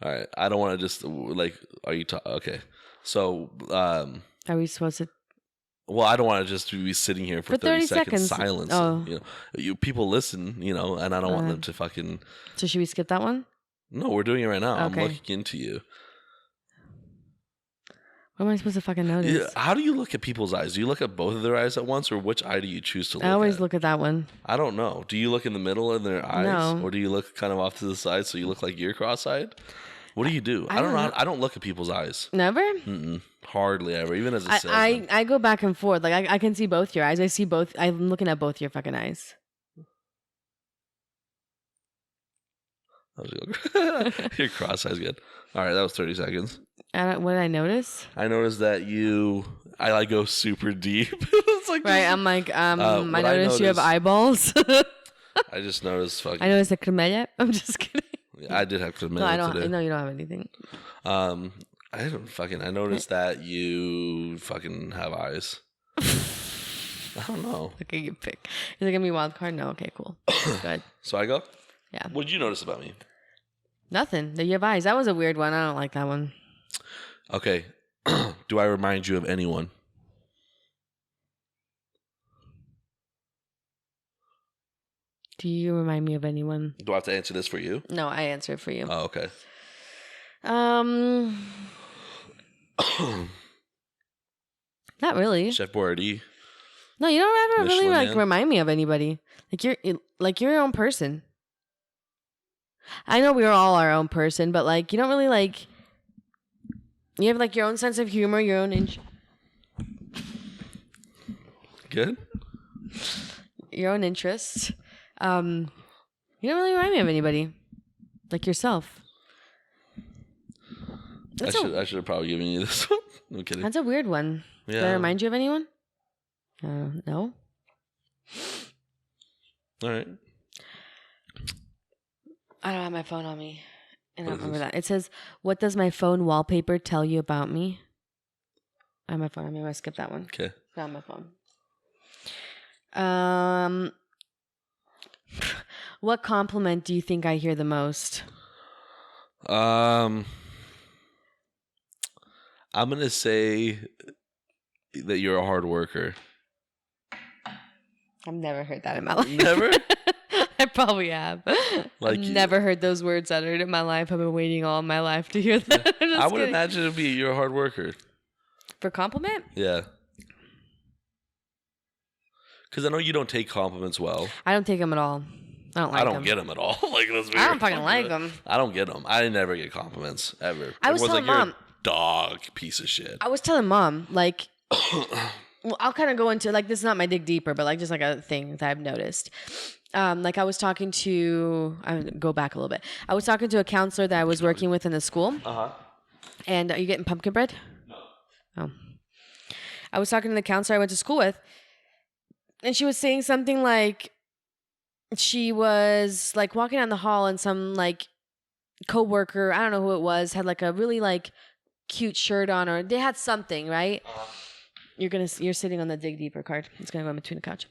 Speaker 2: All right. I don't want to just like. Are you okay? So.
Speaker 1: Are we supposed to?
Speaker 2: Well, I don't want to just be sitting here for 30 seconds silence.
Speaker 1: Oh.
Speaker 2: People listen. And I don't want them to fucking.
Speaker 1: So should we skip that one?
Speaker 2: No, we're doing it right now.
Speaker 1: Okay.
Speaker 2: I'm looking into you.
Speaker 1: What am I supposed to fucking notice?
Speaker 2: Yeah, how do you look at people's eyes? Do you look at both of their eyes at once, or which eye do you choose to look at?
Speaker 1: I always look at that one.
Speaker 2: I don't know. Do you look in the middle of their eyes?
Speaker 1: No.
Speaker 2: Or do you look kind of off to the side so you look like you're cross-eyed? What do you do? I don't know. I don't look at people's eyes.
Speaker 1: Never?
Speaker 2: Mm-mm. Hardly ever, even as a salesman.
Speaker 1: I go back and forth. Like, I can see both your eyes. I see both. I'm looking at both your fucking eyes.
Speaker 2: Your cross-eyes good. All right, that was 30 seconds.
Speaker 1: What did I notice?
Speaker 2: I noticed that I like go super deep. It's like
Speaker 1: right, I'm like, I noticed you have eyeballs.
Speaker 2: I just noticed fucking.
Speaker 1: I noticed a cremella. I'm just kidding.
Speaker 2: I did have cremella today.
Speaker 1: No, you don't have anything.
Speaker 2: I noticed that you fucking have eyes. I don't know.
Speaker 1: Okay, you pick. Is it gonna be wild card? No. Okay, cool. Good.
Speaker 2: So I go.
Speaker 1: Yeah.
Speaker 2: What did you notice about me?
Speaker 1: Nothing. That you have eyes. That was a weird one. I don't like that one.
Speaker 2: Okay. Do I remind you of anyone?
Speaker 1: Do you remind me of anyone?
Speaker 2: Do I have to answer this for you?
Speaker 1: No, I answer it for you.
Speaker 2: Oh, okay.
Speaker 1: Not really.
Speaker 2: Chef Boyardee.
Speaker 1: No, you don't ever
Speaker 2: Michelin
Speaker 1: really like
Speaker 2: Man.
Speaker 1: remind me of anybody. Like you're your own person. I know we're all our own person, but like you don't really like. You have like your own sense of humor, your own
Speaker 2: Good.
Speaker 1: Your own interests. You don't really remind me of anybody, like yourself.
Speaker 2: I should have probably given you this one. No kidding.
Speaker 1: That's a weird one.
Speaker 2: Yeah.
Speaker 1: Does that remind you of anyone? No.
Speaker 2: All right.
Speaker 1: I don't have my phone on me. And I don't remember that. It says, "What does my phone wallpaper tell you about me?" I have my phone on me. I'm going to skip that one.
Speaker 2: Okay.
Speaker 1: Not my phone. What compliment do you think I hear the most?
Speaker 2: I'm gonna say that you're a hard worker.
Speaker 1: I've never heard that in my life.
Speaker 2: Never?
Speaker 1: I probably have. I've never heard those words uttered in my life. I've been waiting all my life to hear that.
Speaker 2: I would imagine it'd be you're a hard worker.
Speaker 1: For compliment?
Speaker 2: Yeah. Because I know you don't take compliments well.
Speaker 1: I don't take them at all. I don't like
Speaker 2: I don't
Speaker 1: them.
Speaker 2: get them at all. Like, let's be
Speaker 1: I don't
Speaker 2: real.
Speaker 1: fucking like them.
Speaker 2: I don't get them. I never get compliments ever.
Speaker 1: I was
Speaker 2: Everyone's
Speaker 1: telling
Speaker 2: like, you're
Speaker 1: Mom.
Speaker 2: a dog piece of shit.
Speaker 1: I was telling Mom, like, well, I'll kind of go into, like, this is not my dig deeper, but, like, just, like, a thing that I've noticed. Like, I was talking to, I'm going to go back a little bit. I was talking to a counselor that I was working with in the school.
Speaker 2: Uh-huh.
Speaker 1: And are you getting pumpkin bread?
Speaker 2: No.
Speaker 1: Oh. I was talking to the counselor I went to school with. And she was saying something like, she was, like, walking down the hall and some, like, coworker, I don't know who it was, had, like, a really, like, cute shirt on, or they had something, right? You're sitting on the dig deeper card. It's gonna go in between the couch.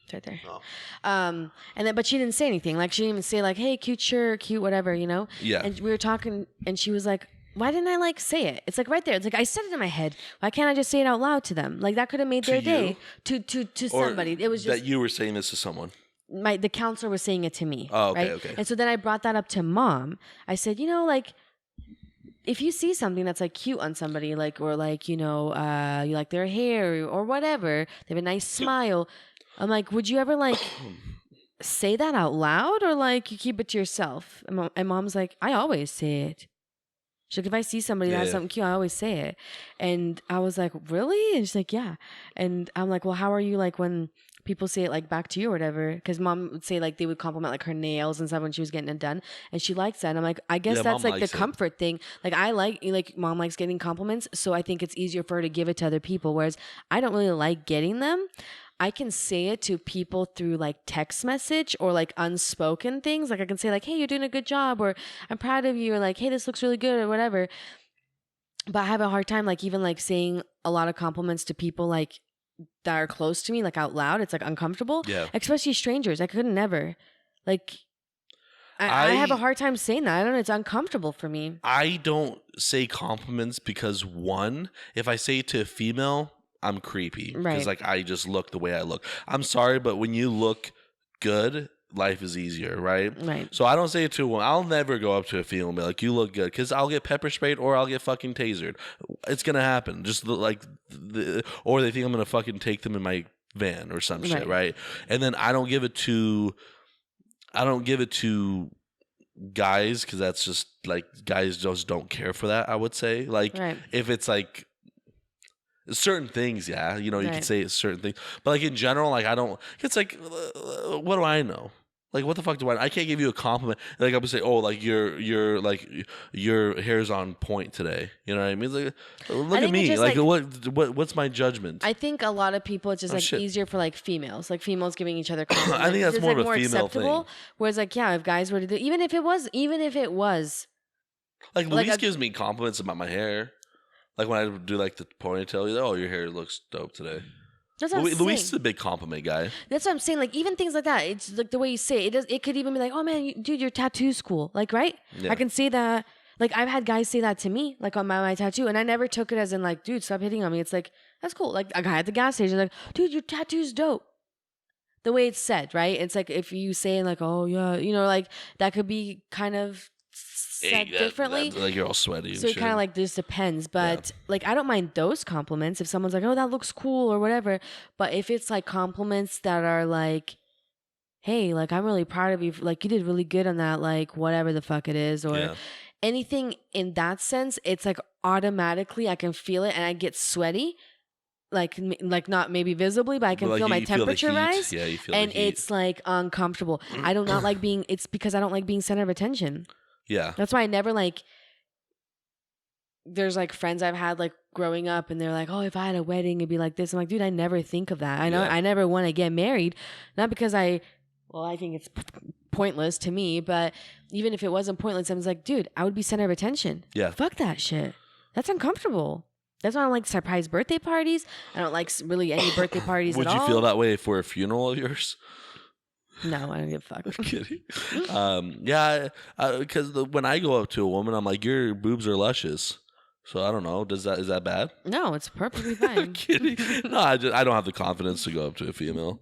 Speaker 1: It's right there.
Speaker 2: Oh.
Speaker 1: And then, but she didn't say anything. Like, she didn't even say, like, hey, cute shirt, cute whatever, you know?
Speaker 2: Yeah.
Speaker 1: And we were talking, and she was like, why didn't I, like, say it? It's like right there. It's like I said it in my head. Why can't I just say it out loud to them? Like, that could have made their day. To
Speaker 2: Or
Speaker 1: somebody. It was just
Speaker 2: that you were saying this to someone.
Speaker 1: the counselor was saying it to me.
Speaker 2: Oh, okay,
Speaker 1: right?
Speaker 2: okay.
Speaker 1: And so then I brought that up to Mom. I said, you know, like, if you see something that's, like, cute on somebody, like, or, like, you know, you like their hair or whatever, they have a nice smile. I'm like, would you ever, like, say that out loud, or, like, you keep it to yourself? And Mom's like, I always say it. She's like, if I see somebody that has something cute, I always say it. And I was like, really? And she's like, yeah. And I'm like, well, how are you, like, when people say it, like, back to you or whatever? Because Mom would say, like, they would compliment, like, her nails and stuff when she was getting it done. And she likes that. And I'm like, I guess that's, like, the comfort thing. Like, I like, Mom likes getting compliments. So I think it's easier for her to give it to other people. Whereas I don't really like getting them. I can say it to people through, like, text message or, like, unspoken things. Like, I can say, like, hey, you're doing a good job, or I'm proud of you, or, like, hey, this looks really good, or whatever. But I have a hard time, like, even, like, saying a lot of compliments to people, like, that are close to me, like, out loud. It's, like, uncomfortable.
Speaker 2: Yeah.
Speaker 1: Especially strangers. I couldn't never. Like, I have a hard time saying that. I don't know. It's uncomfortable for me.
Speaker 2: I don't say compliments because, one, if I say it to a female, I'm creepy.
Speaker 1: Right.
Speaker 2: Because, like, I just look the way I look. I'm sorry, but when you look good, life is easier, right?
Speaker 1: Right.
Speaker 2: So I don't say it to a woman. I'll never go up to a female and be like, you look good. Because I'll get pepper sprayed or I'll get fucking tasered. It's going to happen. Just like, or they think I'm going to fucking take them in my van or some shit, right? And then I don't give it to guys, because that's just, like, guys just don't care for that, I would say. Like, if it's, like, certain things, yeah, you know, you can say certain things, but, like, in general, like, I don't. It's like, what do I know? Like, what the fuck do I know? I can't give you a compliment. Like, I would say, oh, like, your hair's on point today. You know what I mean? Like, look at me. Like, what's my judgment?
Speaker 1: I think a lot of people, it's just, like, easier for, like, females. Like, females giving each other compliments.
Speaker 2: I think that's
Speaker 1: it's,
Speaker 2: more
Speaker 1: like,
Speaker 2: of a female thing.
Speaker 1: Whereas, like, yeah, if guys were to do, even if it was,
Speaker 2: like, Luis gives me compliments about my hair. Like, when I do, like, the ponytail, he's like, oh, your hair looks dope today.
Speaker 1: That's what
Speaker 2: Luis is a big compliment guy.
Speaker 1: That's what I'm saying. Like, even things like that, it's like the way you say it. It could even be like, oh man, dude, your tattoo's cool. Like, right? Yeah. I can say that. Like, I've had guys say that to me, like, on my tattoo, and I never took it as in, like, dude, stop hitting on me. It's like, that's cool. Like, a guy at the gas station, like, dude, your tattoo's dope. The way it's said, right? It's like, if you say, like, oh yeah, you know, like, that could be kind of said differently.
Speaker 2: Like, you're all sweaty.
Speaker 1: So it kind of, like, just depends. But like, I don't mind those compliments if someone's like, oh, that looks cool or whatever. But if it's, like, compliments that are like, hey, like, I'm really proud of you, like, you did really good on that, like, whatever the fuck it is, or anything in that sense, it's like automatically I can feel it and I get sweaty. Like not maybe visibly, but I can feel my temperature rise.
Speaker 2: Yeah, you feel
Speaker 1: and
Speaker 2: the heat.
Speaker 1: It's, like, uncomfortable. I do not like being, it's because I don't like being center of attention.
Speaker 2: Yeah.
Speaker 1: That's why I never, like, there's, like, friends I've had, like, growing up, and they're like, oh, if I had a wedding, it'd be like this. I'm like, dude, I never think of that. I never want to get married. Not because I think it's pointless to me, but even if it wasn't pointless, I was like, dude, I would be center of attention.
Speaker 2: Yeah.
Speaker 1: Fuck that shit. That's uncomfortable. That's why I don't like surprise birthday parties. I don't like really any birthday parties at all.
Speaker 2: Would you feel that way for a funeral of yours?
Speaker 1: No, I don't give a fuck.
Speaker 2: I'm kidding. Yeah, because when I go up to a woman, I'm like, your boobs are luscious. So I don't know. Is that bad?
Speaker 1: No, it's perfectly fine.
Speaker 2: I'm kidding. No, I don't have the confidence to go up to a female.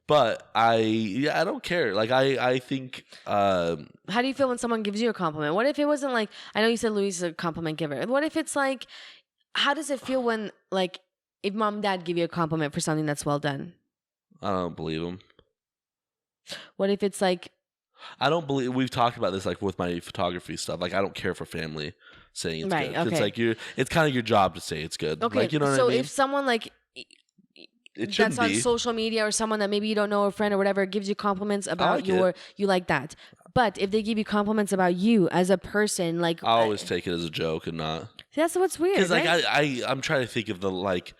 Speaker 2: But I don't care. Like, I think.
Speaker 1: How do you feel when someone gives you a compliment? What if it wasn't like, I know you said Luis is a compliment giver. What if it's like, how does it feel when, like, if mom and dad give you a compliment for something that's well done?
Speaker 2: I don't believe them.
Speaker 1: What if it's like,
Speaker 2: I don't believe we've talked about this like with my photography stuff. Like I don't care for family saying it's
Speaker 1: right?
Speaker 2: good. It's
Speaker 1: Okay.
Speaker 2: like it's kind of your job to say it's good.
Speaker 1: Okay.
Speaker 2: Like you know what
Speaker 1: So
Speaker 2: I mean?
Speaker 1: if someone like
Speaker 2: It shouldn't
Speaker 1: that's on
Speaker 2: be.
Speaker 1: social media or someone that maybe you don't know, a friend or whatever, gives you compliments about
Speaker 2: like it.
Speaker 1: you like that. But if they give you compliments about you as a person, like
Speaker 2: I always take it as a joke and not
Speaker 1: that's what's weird.
Speaker 2: because like
Speaker 1: right?
Speaker 2: I'm trying to think of the like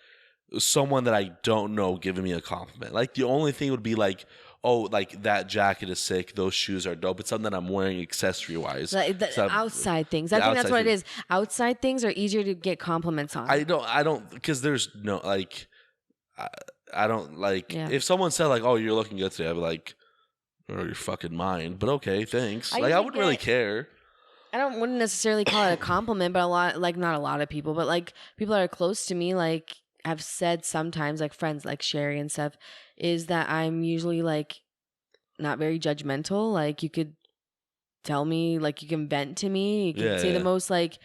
Speaker 2: someone that I don't know giving me a compliment. Like the only thing would be like, oh, like that jacket is sick. Those shoes are dope. It's something that I'm wearing accessory wise.
Speaker 1: Like the outside things. I think that's what it is. Outside things are easier to get compliments on.
Speaker 2: I don't because there's no like I don't like
Speaker 1: Yeah.
Speaker 2: if someone said like, oh, you're looking good today. I'd be like, oh, you're fucking mine. But okay, thanks. Like I wouldn't really care.
Speaker 1: Wouldn't necessarily call it a compliment, but a lot, like not a lot of people, but like people that are close to me, like have said sometimes, like friends like Sherry and stuff, is that I'm usually like not very judgmental. Like you could tell me, like you can vent to me, you can say the most like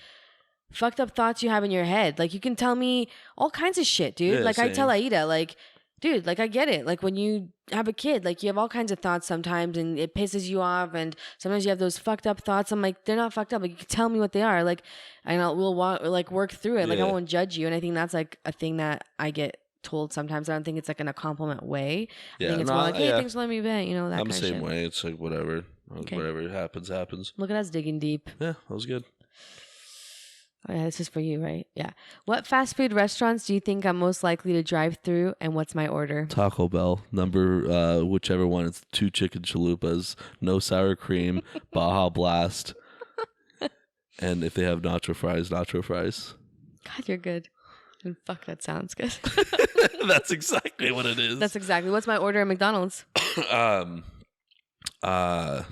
Speaker 1: fucked up thoughts you have in your head. Like you can tell me all kinds of shit, dude.
Speaker 2: Yeah,
Speaker 1: like I tell
Speaker 2: same.
Speaker 1: Aida, like, dude, like I get it. Like when you have a kid, like you have all kinds of thoughts sometimes and it pisses you off and sometimes you have those fucked up thoughts. I'm like, they're not fucked up. Like you can tell me what they are. Like we'll like work through it. Like I won't judge you. And I think that's like a thing that I get told sometimes. I don't think it's like in a compliment way. I think it's more like, hey, thanks for letting me vent, you know, that
Speaker 2: I'm
Speaker 1: kind
Speaker 2: the
Speaker 1: of
Speaker 2: same
Speaker 1: shit.
Speaker 2: way. It's like whatever. Whatever happens.
Speaker 1: Look at us digging deep.
Speaker 2: Yeah, that was good.
Speaker 1: Oh, yeah, this is for you, right? Yeah. What fast food restaurants do you think I'm most likely to drive through, and what's my order?
Speaker 2: Taco Bell, whichever one. It's 2 chicken chalupas, no sour cream, Baja Blast, and if they have nacho fries.
Speaker 1: God, you're good. And fuck, that sounds good.
Speaker 2: That's exactly what it is.
Speaker 1: That's exactly. What's my order at McDonald's?
Speaker 2: What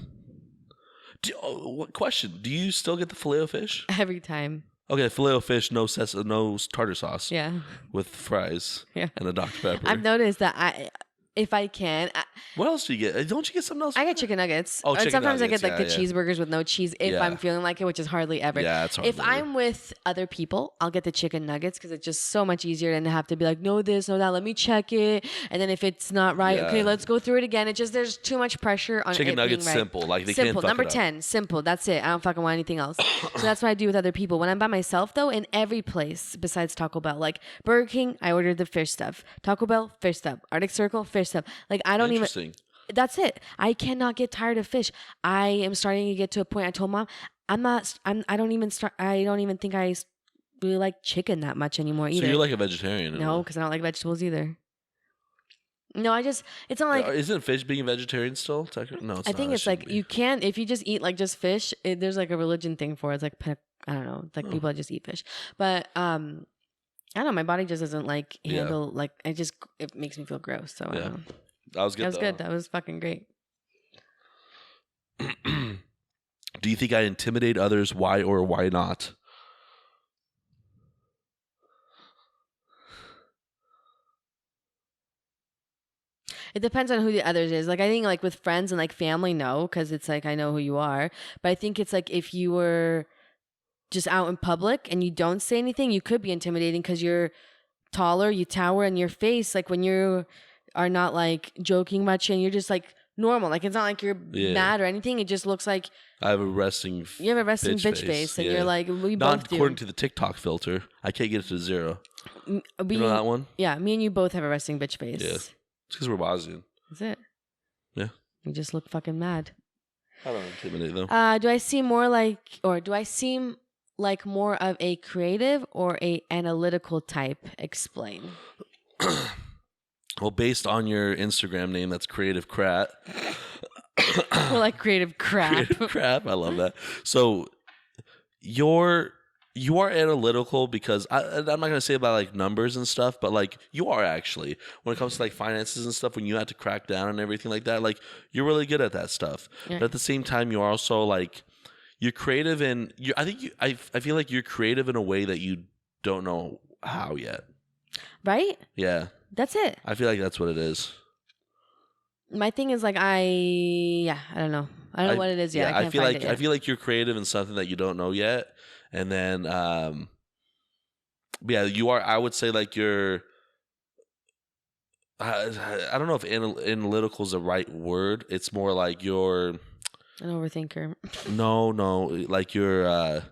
Speaker 2: question? Do you still get the filet-o-fish?
Speaker 1: Every time.
Speaker 2: Okay, filet-o-fish, no tartar sauce.
Speaker 1: Yeah.
Speaker 2: With fries.
Speaker 1: Yeah.
Speaker 2: And a Dr. Pepper.
Speaker 1: I've noticed that if I can.
Speaker 2: What else do you get? Don't you get something else?
Speaker 1: I get chicken nuggets.
Speaker 2: Oh,
Speaker 1: Or
Speaker 2: chicken
Speaker 1: sometimes
Speaker 2: nuggets.
Speaker 1: I get like the cheeseburgers with no cheese if I'm feeling like it, which is hardly ever.
Speaker 2: Yeah, it's hardly
Speaker 1: If I'm with other people, I'll get the chicken nuggets because it's just so much easier than to have to be like, no this, no that, let me check it. And then if it's not right, okay, let's go through it again. It just, there's too much pressure on
Speaker 2: chicken
Speaker 1: it
Speaker 2: nuggets
Speaker 1: being right.
Speaker 2: simple. Like they
Speaker 1: simple.
Speaker 2: can't fuck
Speaker 1: Number
Speaker 2: it up.
Speaker 1: 10, simple. That's it. I don't fucking want anything else. So that's what I do with other people. When I'm by myself though, in every place besides Taco Bell, like Burger King, I ordered the fish stuff. Taco Bell, fish stuff. Arctic Circle, fish stuff. Like I don't even. That's it. I cannot get tired of fish. I am starting to get to a point. I told Mom, I don't even think I really like chicken that much anymore either.
Speaker 2: So you're like a vegetarian?
Speaker 1: No, because I don't like vegetables either. No, it's not like.
Speaker 2: Isn't fish being a vegetarian still? No, it's
Speaker 1: I think it's like you can, if you just eat like just fish, there's like a religion thing for it. It's like, I don't know, it's like people that just eat fish. But, I don't know, my body just doesn't like handle, like, it makes me feel gross. So I don't know.
Speaker 2: That was good.
Speaker 1: That was good. That was fucking great.
Speaker 2: Do you think I intimidate others? Why or why not?
Speaker 1: It depends on who the others is. Like I think like with friends and like family, no, because it's like I know who you are. But I think it's like if you were just out in public and you don't say anything, you could be intimidating because you're taller, you tower in your face. Like when you are not like joking much and you're just like normal. Like it's not like you're mad or anything. It just looks like
Speaker 2: I have a resting.
Speaker 1: You have a resting bitch face, and you're like, we both
Speaker 2: not
Speaker 1: do.
Speaker 2: according to the TikTok filter. I can't get it to 0. You know that one?
Speaker 1: Yeah, me and you both have a resting bitch face.
Speaker 2: Yeah, it's because we're Bosnian.
Speaker 1: That's it.
Speaker 2: Yeah.
Speaker 1: You just look fucking mad.
Speaker 2: I don't intimidate though.
Speaker 1: Do I seem like more of a creative or a analytical type? Explain.
Speaker 2: Well, based on your Instagram name, that's Creative Crat.
Speaker 1: More like creative crap.
Speaker 2: Creative crap. I love that. So you are analytical because I'm not going to say about like numbers and stuff, but like you are actually when it comes to like finances and stuff, when you have to crack down and everything like that, like you're really good at that stuff. Yeah. But at the same time, you're also like, you're creative and I feel like you're creative in a way that you don't know how yet.
Speaker 1: Right?
Speaker 2: Yeah.
Speaker 1: That's it.
Speaker 2: I feel like that's what it is.
Speaker 1: My thing is like I don't know. I don't know what it is yet.
Speaker 2: Yeah, I feel like you're creative in something that you don't know yet. And then yeah, you are, I would say like you're I don't know if analytical is the right word. It's more like you're
Speaker 1: An overthinker.
Speaker 2: no, like you're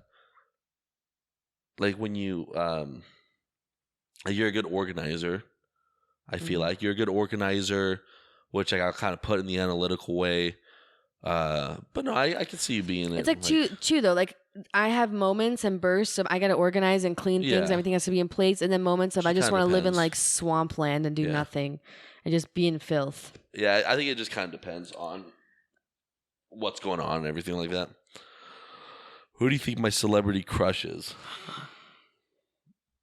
Speaker 2: like when you're a good organizer. I feel like you're a good organizer, which I'll kind of put in the analytical way. But no, I can see you being
Speaker 1: It's like two though. Like I have moments and bursts of I gotta organize and clean things.
Speaker 2: Yeah.
Speaker 1: Everything has to be in place, and then moments of I just
Speaker 2: kinda
Speaker 1: want to live in
Speaker 2: depends.
Speaker 1: like swampland and do
Speaker 2: Yeah.
Speaker 1: nothing and just be in filth.
Speaker 2: Yeah, I think it just kind of depends on what's going on and everything like that. Who do you think my celebrity crush is?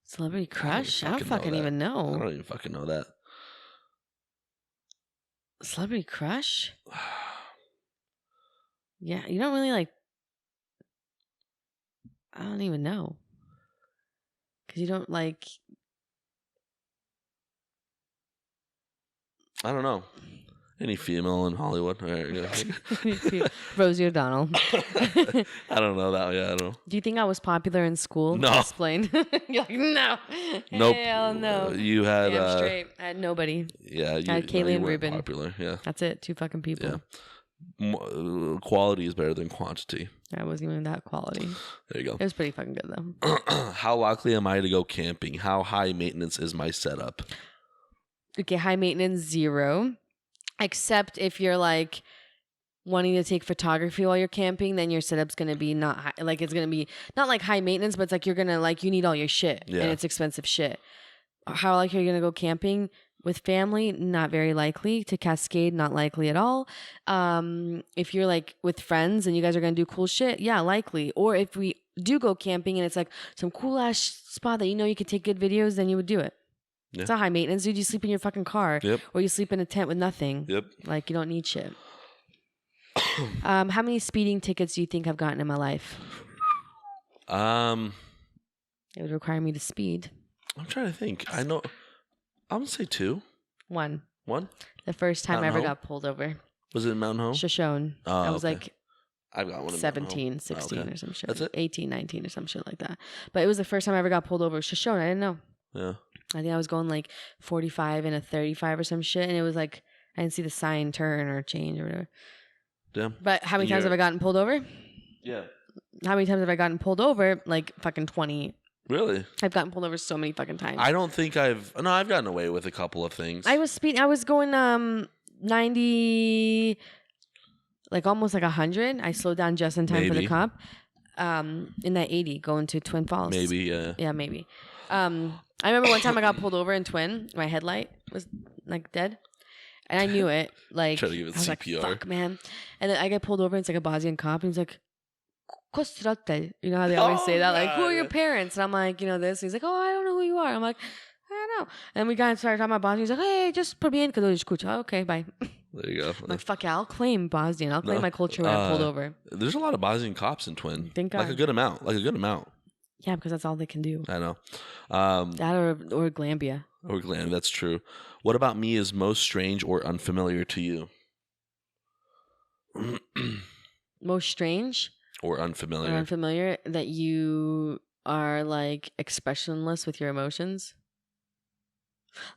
Speaker 1: Celebrity crush? I don't
Speaker 2: fucking know
Speaker 1: fucking
Speaker 2: that.
Speaker 1: even
Speaker 2: I
Speaker 1: know.
Speaker 2: don't even fucking know that.
Speaker 1: Celebrity crush? Yeah, you don't really like. I don't even know. Because you don't like.
Speaker 2: I don't know. Any female in Hollywood? All right, yeah.
Speaker 1: Rosie O'Donnell.
Speaker 2: I don't know that. Yeah, I don't know.
Speaker 1: Do you think I was popular in school?
Speaker 2: No.
Speaker 1: Explain. You're like, no.
Speaker 2: Nope.
Speaker 1: Hell no.
Speaker 2: You had
Speaker 1: Damn straight. I had nobody.
Speaker 2: Yeah,
Speaker 1: I had Kaylee and
Speaker 2: weren't
Speaker 1: Ruben.
Speaker 2: popular. Yeah,
Speaker 1: That's it. 2 fucking people.
Speaker 2: yeah. Quality is better than quantity.
Speaker 1: I wasn't even that quality.
Speaker 2: There you
Speaker 1: It was pretty fucking good though.
Speaker 2: go. How likely am I to go camping? How high maintenance is my setup?
Speaker 1: Okay, high maintenance 0. Except if you're like wanting to take photography while you're camping, then your setup's gonna be not high, like it's gonna be not like high maintenance, but it's like you're gonna like you need all your shit
Speaker 2: Yeah.
Speaker 1: and it's expensive shit. How likely are you gonna go camping with family? Not very likely. To Cascade, not likely at all. If you're like with friends and you guys are gonna do cool shit, yeah, likely. Or if we do go camping and it's like some cool ass spot that you know you could take good videos, then you would do it.
Speaker 2: Yeah.
Speaker 1: It's not high maintenance, dude. You sleep in your fucking car.
Speaker 2: Yep.
Speaker 1: Or you sleep in a tent with nothing.
Speaker 2: Yep.
Speaker 1: Like, you don't need shit. How many speeding tickets do you think I've gotten in my life?
Speaker 2: I'm
Speaker 1: It would require me to speed.
Speaker 2: trying to think. I know. I'm gonna say 2.
Speaker 1: 1.
Speaker 2: 1.
Speaker 1: The first time I
Speaker 2: Mountain
Speaker 1: ever
Speaker 2: Home?
Speaker 1: got pulled over.
Speaker 2: Was it in Mountain Home?
Speaker 1: Shoshone.
Speaker 2: Oh,
Speaker 1: I was
Speaker 2: okay.
Speaker 1: like
Speaker 2: I've got one. In
Speaker 1: 17,
Speaker 2: Mountain Home.
Speaker 1: 16
Speaker 2: Okay.
Speaker 1: or some shit.
Speaker 2: That's it?
Speaker 1: 18, 19 or some shit like that. But it was the first time I ever got pulled over. Shoshone. I didn't know.
Speaker 2: Yeah.
Speaker 1: I think I was going like 45 and a 35 or some shit. And it was like, I didn't see the sign turn or change or whatever.
Speaker 2: Damn.
Speaker 1: But how many times have I gotten pulled over?
Speaker 2: Yeah.
Speaker 1: How many times have I gotten pulled over? Like fucking 20.
Speaker 2: Really?
Speaker 1: I've gotten pulled over so many fucking times.
Speaker 2: I don't think I've gotten away with a couple of things.
Speaker 1: I was going 90, like almost like 100. I slowed down just in time for the
Speaker 2: Maybe.
Speaker 1: cop. In that 80 going to Twin Falls.
Speaker 2: Maybe, yeah.
Speaker 1: Yeah, maybe. I remember one time I got pulled over in Twin. My headlight was like dead. And I knew it. Like,
Speaker 2: Try to give it
Speaker 1: I was
Speaker 2: CPR.
Speaker 1: like, fuck, man. And then I get pulled over and it's like a Bosnian cop. And he's like, "Kostrate." You know how they always say that? Like, who are your
Speaker 2: God.
Speaker 1: parents? And I'm like, you know this. He's like, oh, I don't know who you are. I'm like, I don't know. And we got started talking about Bosnian. He's like, hey, just put me in. Okay, bye.
Speaker 2: There you go.
Speaker 1: I'm like, fuck yeah, I'll claim Bosnian. I'll claim my culture when I'm pulled over.
Speaker 2: There's a lot of Bosnian cops in Twin.
Speaker 1: Thank
Speaker 2: Like
Speaker 1: God.
Speaker 2: a good amount.
Speaker 1: Yeah, because that's all they can do.
Speaker 2: I know.
Speaker 1: That or Glambia.
Speaker 2: Or Glenn, that's true. What about me is most strange or unfamiliar to you?
Speaker 1: Most strange
Speaker 2: Or unfamiliar.
Speaker 1: or unfamiliar that you are like expressionless with your emotions.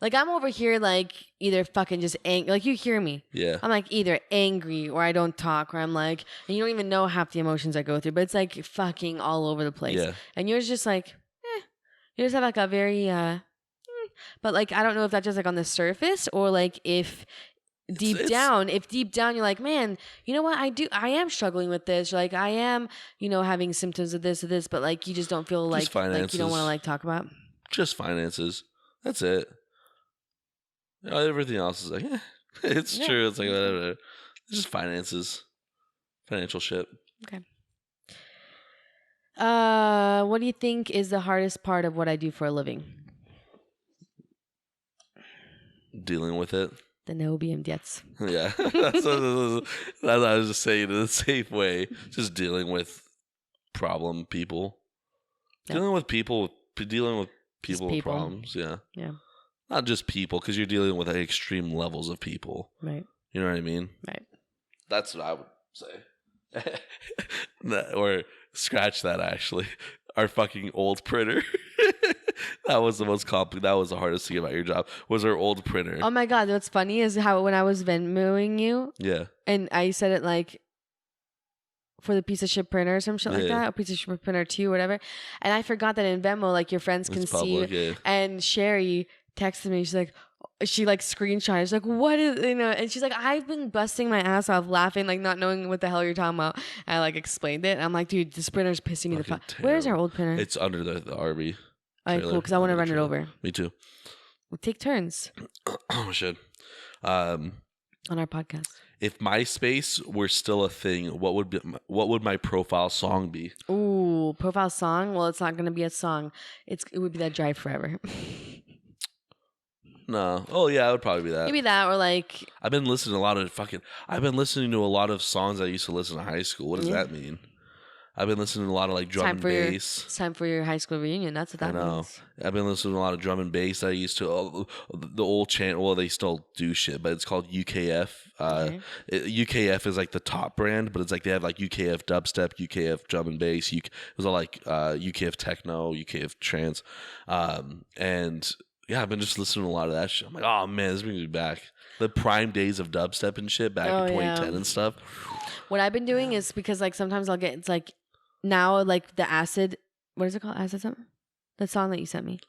Speaker 1: Like I'm over here like either fucking just angry. Like you hear me.
Speaker 2: Yeah.
Speaker 1: I'm like either angry or I don't talk or I'm like, and you don't even know half the emotions I go through, but it's like fucking all over the place.
Speaker 2: Yeah.
Speaker 1: And yours just like, you just have like a very, but like, I don't know if that's just like on the surface or like if deep down you're like, man, you know what? I am struggling with this. Like I am, having symptoms of this, but like, you just don't feel like you don't want to like talk about.
Speaker 2: Just finances. That's it. Everything else is like, it's true. It's like, whatever. It's just finances. Financial shit.
Speaker 1: Okay. What do you think is the hardest part of what I do for a living?
Speaker 2: Dealing with it.
Speaker 1: The Neobium Jets.
Speaker 2: Yeah. That's what I was just saying in a safe way. Just dealing with problem people.
Speaker 1: Yep.
Speaker 2: Dealing with people with problems. Yeah.
Speaker 1: Yeah.
Speaker 2: Not just people, because you're dealing with extreme levels of people.
Speaker 1: Right.
Speaker 2: You know what I mean?
Speaker 1: Right.
Speaker 2: That's what I would say. Or scratch that, actually. Our fucking old printer. That was the most complicated. That was the hardest thing about your job. Was our old printer?
Speaker 1: Oh my God, what's funny is how when I was Venmoing you,
Speaker 2: Yeah.
Speaker 1: and I said it like for the piece of shit printer or some shit like
Speaker 2: Yeah.
Speaker 1: that, a piece of shit printer 2 or whatever, and I forgot that in Venmo, like your friends can
Speaker 2: It's
Speaker 1: see.
Speaker 2: public, yeah.
Speaker 1: And Sherry texted me. She's like, she like screenshot. She's like, what is, you know? And she's like, I've been busting my ass off laughing, like not knowing what the hell you're talking about. And I like explained it. I'm like, dude, this printer's pissing me the fuck.
Speaker 2: Fucking
Speaker 1: Where's our
Speaker 2: terrible.
Speaker 1: old printer?
Speaker 2: It's under the RV.
Speaker 1: All right,
Speaker 2: trailer,
Speaker 1: cool, because I want to
Speaker 2: under the
Speaker 1: run it
Speaker 2: trailer.
Speaker 1: over.
Speaker 2: Me too.
Speaker 1: We'll take turns
Speaker 2: We should.
Speaker 1: on our podcast.
Speaker 2: If MySpace were still a thing, what would my profile song be?
Speaker 1: Ooh, profile song. Well, it's not gonna be a song. It would be that Drive Forever.
Speaker 2: No. Oh yeah, it would probably be that.
Speaker 1: Maybe that, or like
Speaker 2: I've been listening to a lot of songs I used to listen to in high school. What does
Speaker 1: Yeah.
Speaker 2: that mean? I've been listening to a lot of like drum and bass.
Speaker 1: It's time for your high school reunion. That's what that
Speaker 2: I know.
Speaker 1: means.
Speaker 2: I've been listening to a lot of drum and bass. I used to the old channel. Well, they still do shit, but it's called UKF.
Speaker 1: Okay.
Speaker 2: UKF is like the top brand, but it's like they have like UKF dubstep, UKF drum and bass. It was all like UKF techno, UKF trance, and yeah, I've been just listening to a lot of that shit. I'm like, oh man, this brings me back the prime days of dubstep and shit back in 2010 and stuff.
Speaker 1: What I've been doing is because like sometimes I'll get, it's like now like the acid, what is it called? Acid something? The song that you sent me.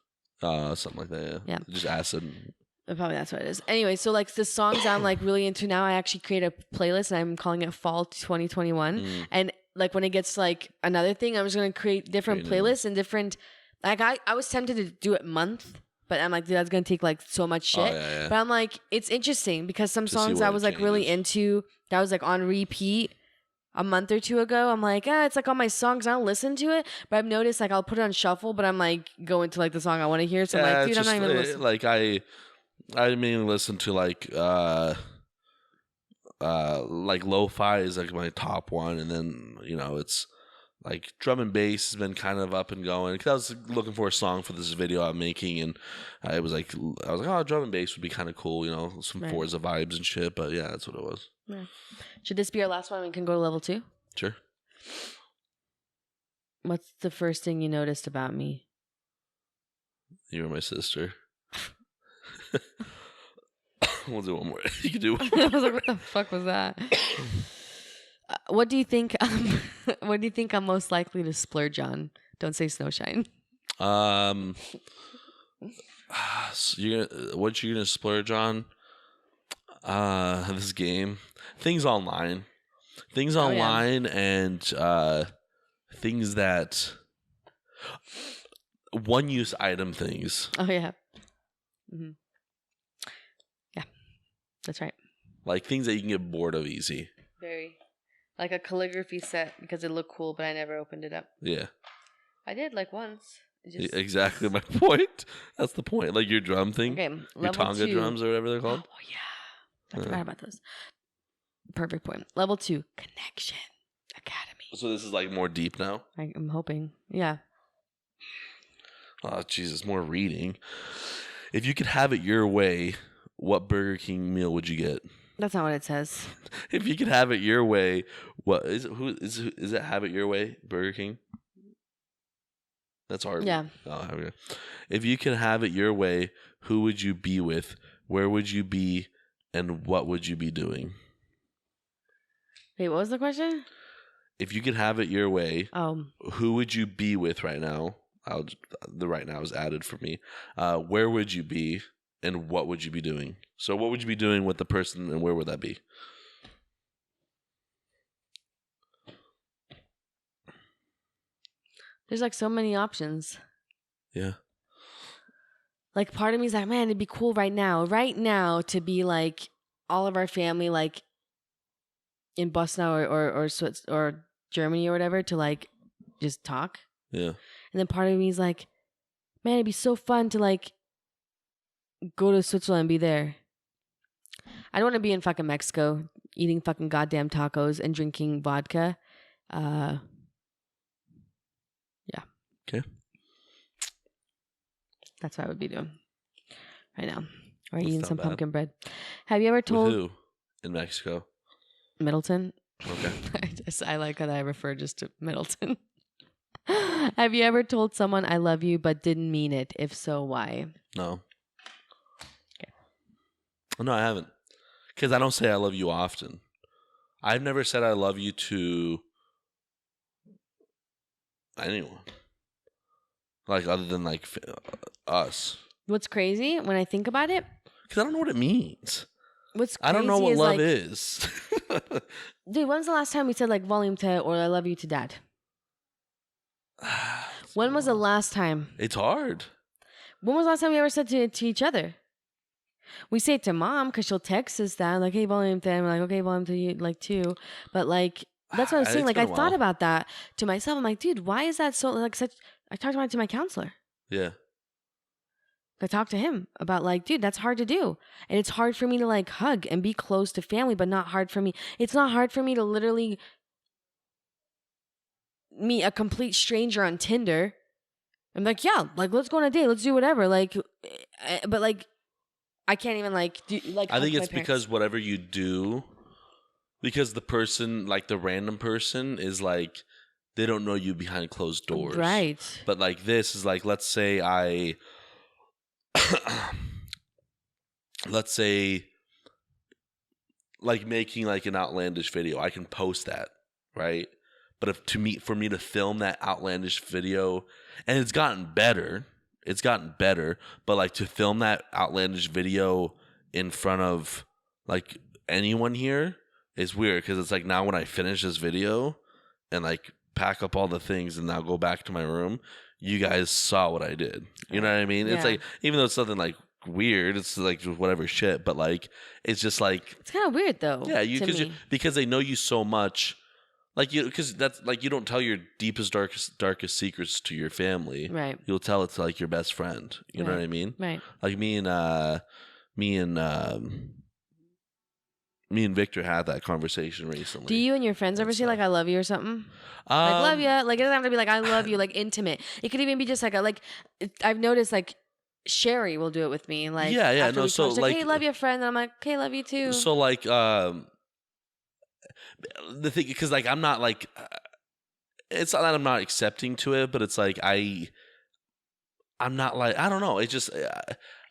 Speaker 2: Something like that. Yeah. Just acid.
Speaker 1: Probably that's what it is. Anyway, so like the songs I'm like really into now, I actually create a playlist and I'm calling it Fall 2021. And like when it gets like another thing, I'm just gonna create different playlists and different. Like I was tempted to do it month, but I'm like, dude, that's gonna take like so much shit. But I'm like, it's interesting because some songs I was like really into that was like on repeat a month or two ago. I'm like, it's like on my songs. I don't listen to it, but I've noticed like I'll put it on shuffle, but I'm like going to like the song I want to hear. So I'm like, dude, I'm not even listening.
Speaker 2: Like I mainly listen to like lo-fi is like my top one, and then it's like drum and bass has been kind of up and going. Cause I was looking for a song for this video I'm making, and I was like, oh, drum and bass would be kind of cool, some Forza vibes and shit. But yeah, that's what it was.
Speaker 1: Yeah. Should this be our last one? We can go to level 2.
Speaker 2: Sure.
Speaker 1: What's the first thing you noticed about me?
Speaker 2: You were my sister. We'll do one more. You can do one
Speaker 1: more. I was like, what the fuck was that? What do you think? What do you think I'm most likely to splurge on? Don't say snowshine.
Speaker 2: So what you gonna splurge on? This game, things online, and things that one-use item things.
Speaker 1: Oh yeah. Mm-hmm. Yeah, that's right.
Speaker 2: Like things that you can get bored of easy.
Speaker 1: Very. Like a calligraphy set because it looked cool, but I never opened it up.
Speaker 2: Yeah.
Speaker 1: I did like once.
Speaker 2: Exactly my point. That's the point. Like your drum thing.
Speaker 1: Okay.
Speaker 2: Your Tonga drums or whatever they're called.
Speaker 1: Oh yeah. I forgot about those. Perfect point. Level 2, Connection Academy.
Speaker 2: So this is like more deep now?
Speaker 1: I'm hoping. Yeah.
Speaker 2: Oh, Jesus, more reading. If you could have it your way, what Burger King meal would you get?
Speaker 1: That's not what it says.
Speaker 2: If you could have it your way, what is it? Is it have it your way? Burger King. That's hard.
Speaker 1: Yeah.
Speaker 2: Oh, here we go. If you could have it your way, who would you be with? Where would you be? And what would you be doing?
Speaker 1: Wait, what was the question?
Speaker 2: If you could have it your way,
Speaker 1: Oh,
Speaker 2: who would you be with right now? The right now is added for me. Where would you be? And what would you be doing? So what would you be doing with the person and where would that be?
Speaker 1: there's like so many options.
Speaker 2: Yeah.
Speaker 1: Like part of me is like, man, it'd be cool right now to be like all of our family like in Bosnia or or Germany or whatever to like just talk.
Speaker 2: Yeah.
Speaker 1: And then part of me is like, man, it'd be so fun to like go to Switzerland and be there. I don't want to be in fucking Mexico eating fucking goddamn tacos and drinking vodka. Yeah.
Speaker 2: Okay.
Speaker 1: That's what I would be doing right now. Or
Speaker 2: That's
Speaker 1: eating
Speaker 2: not
Speaker 1: some
Speaker 2: bad.
Speaker 1: pumpkin bread. Have you ever told
Speaker 2: With who in Mexico?
Speaker 1: Middleton?
Speaker 2: Okay.
Speaker 1: I like that I refer just to Middleton. Have you ever told someone I love you but didn't mean it? If so, why?
Speaker 2: No.
Speaker 1: Okay.
Speaker 2: No, I haven't. Because I don't say I love you often. I've never said I love you to anyone. Like, other than, like, us.
Speaker 1: What's crazy when I think about it?
Speaker 2: Because I don't know what it means.
Speaker 1: What's
Speaker 2: I
Speaker 1: crazy
Speaker 2: don't know what
Speaker 1: is
Speaker 2: love
Speaker 1: like,
Speaker 2: is.
Speaker 1: dude, when's the last time we said like volume to or I love you to dad? When was the last time?
Speaker 2: It's hard.
Speaker 1: When was the last time we ever said to each other? We say it to mom because she'll text us that like, hey, volume to, and we're like, okay, volume to you, like too. But like, that's what I was saying.
Speaker 2: It's
Speaker 1: Like,
Speaker 2: been
Speaker 1: I
Speaker 2: a
Speaker 1: thought
Speaker 2: while.
Speaker 1: about that to myself. I'm like, dude, why is that so like such? I talked about it to my counselor.
Speaker 2: Yeah.
Speaker 1: I talked to him about like, dude, that's hard to do. And it's hard for me to like hug and be close to family, but not hard for me. It's not hard for me to literally meet a complete stranger on Tinder. I'm like, yeah, like let's go on a date, let's do whatever. Like, but like, I can't even like do like.
Speaker 2: I think
Speaker 1: hug
Speaker 2: it's
Speaker 1: my parents.
Speaker 2: because whatever you do, because the person, like the random person, is like, they don't know you behind closed doors.
Speaker 1: Right.
Speaker 2: But like this is like, let's say let's say, like making like an outlandish video, I can post that, right? But for me to film that outlandish video, and it's gotten better, but like to film that outlandish video in front of like anyone here is weird because it's like now when I finish this video and like pack up all the things and now go back to my room, you guys saw what I did. You know what I mean? It's
Speaker 1: Yeah.
Speaker 2: like, even though it's something like weird, it's like just whatever shit, but like it's just like,
Speaker 1: It's kind of weird though.
Speaker 2: yeah,
Speaker 1: to me.
Speaker 2: because they know you so much, like you, because that's like you don't tell your deepest darkest secrets to your family,
Speaker 1: Right.
Speaker 2: You'll tell it to like your best friend. You know
Speaker 1: Right.
Speaker 2: what I mean?
Speaker 1: Right.
Speaker 2: Like me and Victor had that conversation recently.
Speaker 1: Do you and your friends ever say like I love you or something? Like love ya. Like it doesn't have to be like I love you, like intimate. It could even be just like a like. I've noticed like Sherry will do it with me. Like
Speaker 2: Yeah,
Speaker 1: after
Speaker 2: no,
Speaker 1: we
Speaker 2: so
Speaker 1: talk, she's
Speaker 2: like,
Speaker 1: hey, love your friend. And I'm like, okay, love you too.
Speaker 2: So like the thing, because like I'm not like, it's not that I'm not accepting to it, but it's like I'm not like, I don't know. It's just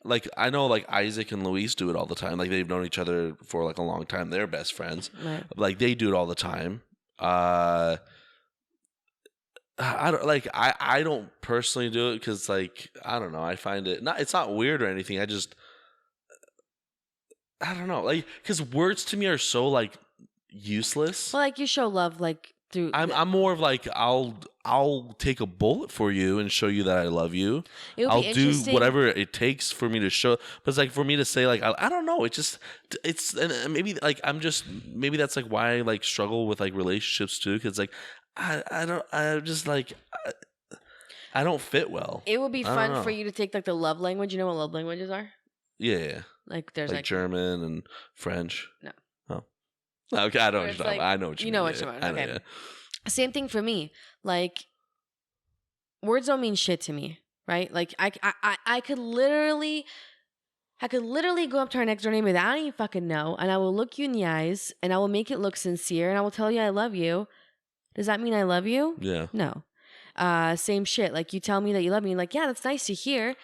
Speaker 2: like I know like Isaac and Luis do it all the time. Like they've known each other for like a long time. They're best friends.
Speaker 1: Right.
Speaker 2: Like they do it all the time. I don't like I don't personally do it because like I don't know. I find it not. It's not weird or anything. I don't know. Like because words to me are so like useless.
Speaker 1: Well, like you show love like through.
Speaker 2: I'm more of like I'll take a bullet for you and show you that I love you.
Speaker 1: It would
Speaker 2: I'll
Speaker 1: be
Speaker 2: do
Speaker 1: interesting.
Speaker 2: whatever it takes for me to show. But it's like for me to say like I don't know. It's and maybe like maybe that's like why I like struggle with like relationships too. Because like I'm just like I don't fit well.
Speaker 1: It would be
Speaker 2: I don't
Speaker 1: fun
Speaker 2: know.
Speaker 1: for you to take like the love language. You know what love languages are?
Speaker 2: Yeah,
Speaker 1: Like there's
Speaker 2: like
Speaker 1: like
Speaker 2: German and French.
Speaker 1: No.
Speaker 2: Oh. Okay, I know
Speaker 1: Or
Speaker 2: what
Speaker 1: it's
Speaker 2: you're talking
Speaker 1: like-
Speaker 2: about. I know what you
Speaker 1: you
Speaker 2: mean.
Speaker 1: know what
Speaker 2: Yeah,
Speaker 1: you mean,
Speaker 2: I know,
Speaker 1: okay.
Speaker 2: yeah.
Speaker 1: Same thing for me. Like words don't mean shit to me, right? Like I could literally go up to our next door neighbor that I don't even fucking know, and I will look you in the eyes, and I will make it look sincere, and I will tell you I love you. Does that mean I love you?
Speaker 2: Yeah.
Speaker 1: No. Same shit. Like you tell me that you love me, like yeah, that's nice to hear.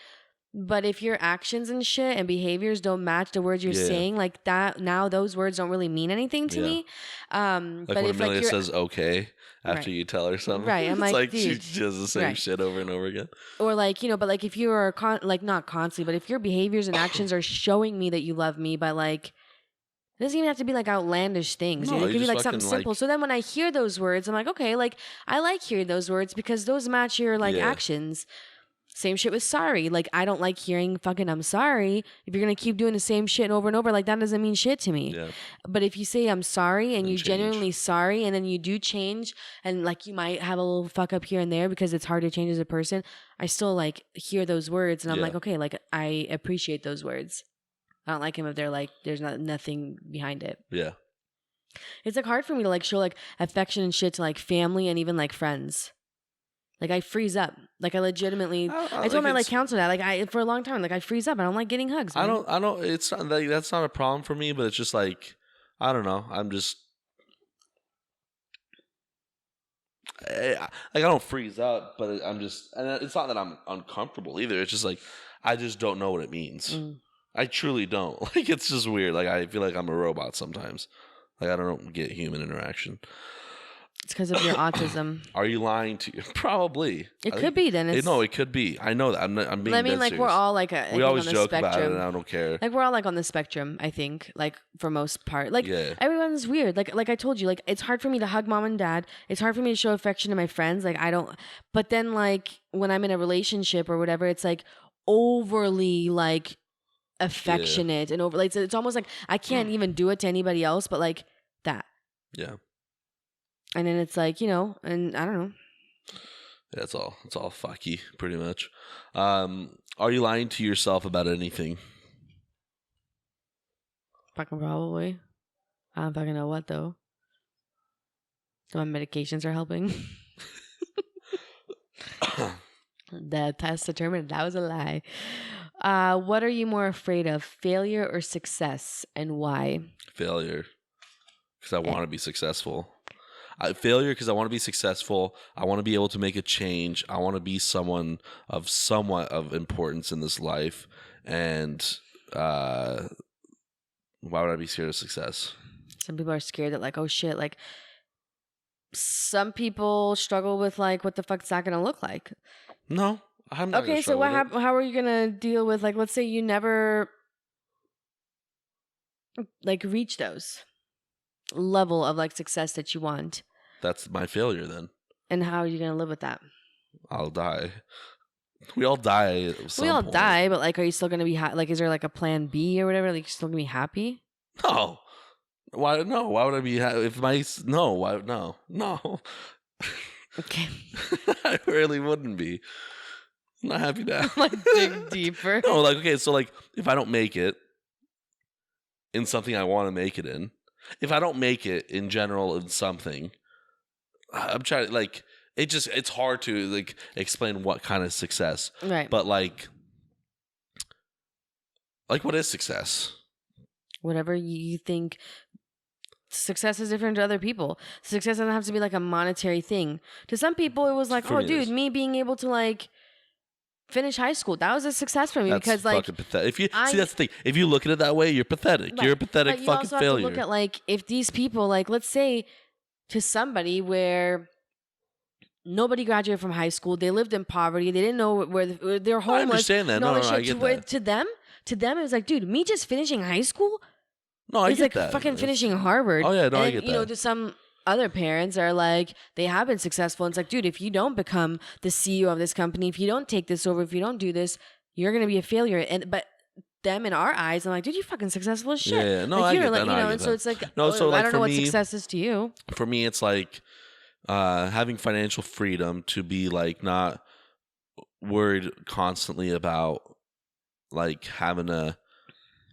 Speaker 1: But if your actions and shit and behaviors don't match the words you're
Speaker 2: Yeah.
Speaker 1: saying, like that, now those words don't really mean anything to
Speaker 2: Yeah.
Speaker 1: me.
Speaker 2: Like
Speaker 1: but
Speaker 2: when
Speaker 1: if like
Speaker 2: Amelia
Speaker 1: you're
Speaker 2: says okay after
Speaker 1: Right.
Speaker 2: you tell her something.
Speaker 1: Right, I'm
Speaker 2: it's
Speaker 1: like,
Speaker 2: she
Speaker 1: dude,
Speaker 2: does the same
Speaker 1: right.
Speaker 2: shit over and over again.
Speaker 1: or like but like if you are like not constantly, but if your behaviors and actions are showing me that you love me, but like it doesn't even have to be like outlandish things.
Speaker 2: No,
Speaker 1: It
Speaker 2: you
Speaker 1: could be
Speaker 2: just
Speaker 1: like something
Speaker 2: fucking,
Speaker 1: simple.
Speaker 2: like-
Speaker 1: So then when I hear those words, I'm like, okay, like I like hearing those words because those match your like
Speaker 2: Yeah.
Speaker 1: actions. Same shit with sorry. Like I don't like hearing fucking I'm sorry. If you're gonna keep doing the same shit over and over, like that doesn't mean shit to me.
Speaker 2: Yeah.
Speaker 1: But if you say I'm sorry and
Speaker 2: And
Speaker 1: you
Speaker 2: change.
Speaker 1: genuinely sorry and then you do change and like you might have a little fuck up here and there because it's hard to change as a person, I still like hear those words and I'm
Speaker 2: Yeah.
Speaker 1: like, okay, like I appreciate those words. I don't like them if they're like there's nothing behind it.
Speaker 2: Yeah.
Speaker 1: It's like hard for me to like show like affection and shit to like family and even like friends. Like I freeze up. Like I legitimately I told my like counselor that like for a long time like I freeze up. I don't like getting hugs.
Speaker 2: I
Speaker 1: man.
Speaker 2: don't it's not like that's not a problem for me, but it's just like I don't know. I don't freeze up, but I'm just, and it's not that I'm uncomfortable either. It's just like I just don't know what it means. I truly don't. Like it's just weird. Like I feel like I'm a robot sometimes. Like I don't get human interaction.
Speaker 1: It's because of your autism.
Speaker 2: Are you lying to you? Probably.
Speaker 1: It could be. Then it's.
Speaker 2: No, it could be. I know that. I'm being.
Speaker 1: I mean,
Speaker 2: dead
Speaker 1: like
Speaker 2: serious.
Speaker 1: we're all like
Speaker 2: we always
Speaker 1: on the
Speaker 2: joke
Speaker 1: spectrum.
Speaker 2: about it, and I don't care.
Speaker 1: Like we're all like on the spectrum. I think, like for most part, like everyone's weird. Like I told you, like it's hard for me to hug mom and dad. It's hard for me to show affection to my friends. Like I don't. But then, like when I'm in a relationship or whatever, it's like overly like affectionate and over. Like it's almost like I can't even do it to anybody else, but like that.
Speaker 2: Yeah.
Speaker 1: And then it's like, and I don't know.
Speaker 2: Yeah, it's all fucky, pretty much. Are you lying to yourself about anything?
Speaker 1: Fucking probably. I don't fucking know what though. So my medications are helping. The test determined that was a lie. What are you more afraid of, failure or success, and why?
Speaker 2: Failure, because I want to be successful. Failure because I want to be successful. I want to be able to make a change. I want to be someone of somewhat of importance in this life. And why would I be scared of success?
Speaker 1: Some people are scared that like, oh shit, like some people struggle with like, what the fuck's that gonna look like?
Speaker 2: No, I'm not.
Speaker 1: Okay, so how are you gonna deal with like, let's say you never like reach those level of like success that you want?
Speaker 2: That's my failure then.
Speaker 1: And how are you gonna live with that?
Speaker 2: I'll die. We all die at some point.
Speaker 1: Die, but like, are you still gonna be like? Is there like a plan B or whatever? Like, you're still gonna be happy?
Speaker 2: No. Why? No. Why would I be if my no? Why? No.
Speaker 1: Okay.
Speaker 2: I really wouldn't be. I'm not happy now.
Speaker 1: Like dig deeper.
Speaker 2: No, like okay, so like if I don't make it in something I want to make it in, if I don't make it in general in something, I'm trying to like it's hard to like explain what kind of success.
Speaker 1: Right.
Speaker 2: But like what is success?
Speaker 1: Whatever you think. Success is different to other people. Success doesn't have to be like a monetary thing. To some people, it was like, oh, dude, me being able to like finish high school, that was a success for me.
Speaker 2: That's
Speaker 1: because like
Speaker 2: fucking pathetic. If you see, that's the thing. If you look at it that way, you're pathetic.
Speaker 1: Right.
Speaker 2: You're a pathetic
Speaker 1: but you
Speaker 2: fucking
Speaker 1: also
Speaker 2: failure.
Speaker 1: Have to look at like if these people, like let's say to somebody where nobody graduated from high school, they lived in poverty, they didn't know where they're homeless.
Speaker 2: I understand that. No, I get that.
Speaker 1: To them, it was like, dude, me just finishing high school.
Speaker 2: No, I
Speaker 1: it's
Speaker 2: get
Speaker 1: like
Speaker 2: that.
Speaker 1: Fucking finishing Harvard.
Speaker 2: Oh yeah, no,
Speaker 1: and
Speaker 2: I get that.
Speaker 1: You know, to some other parents are like, they have been successful. And it's like, dude, if you don't become the CEO of this company, if you don't take this over, if you don't do this, you're gonna be a failure. But them in our eyes, I'm like, dude, you're fucking successful as shit.
Speaker 2: Yeah, no,
Speaker 1: like,
Speaker 2: I get that.
Speaker 1: You know, and so it's like,
Speaker 2: no, so like
Speaker 1: I don't know
Speaker 2: for
Speaker 1: what
Speaker 2: me,
Speaker 1: success is to you.
Speaker 2: For me, it's like having financial freedom to be like not worried constantly about like having a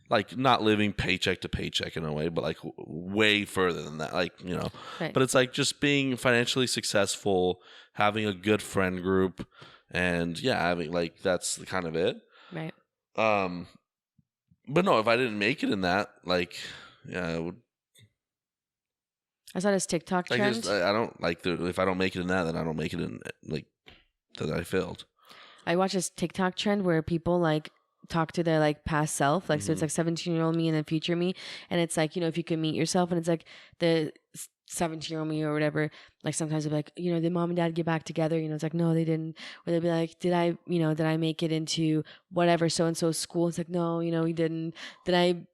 Speaker 2: like not living paycheck to paycheck in a way, but like way further than that. Like, you know,
Speaker 1: Right.
Speaker 2: But it's like just being financially successful, having a good friend group, and yeah, having like that's kind of it.
Speaker 1: Right.
Speaker 2: But no, if I didn't make it in that, like, yeah, it would.
Speaker 1: I saw this TikTok trend.
Speaker 2: I don't like if I don't make it in that, then I don't make it in like that I failed.
Speaker 1: I watched this TikTok trend where people like talk to their like past self, like so it's like 17-year-old me and then future me, and it's like, you know, if you could meet yourself, and it's like the 17-year-old me or whatever, like sometimes they'll be like, you know, did mom and dad get back together? You know, it's like, no, they didn't. Or they'll be like, did I make it into whatever so and so school? It's like, no, you know, we didn't. Did I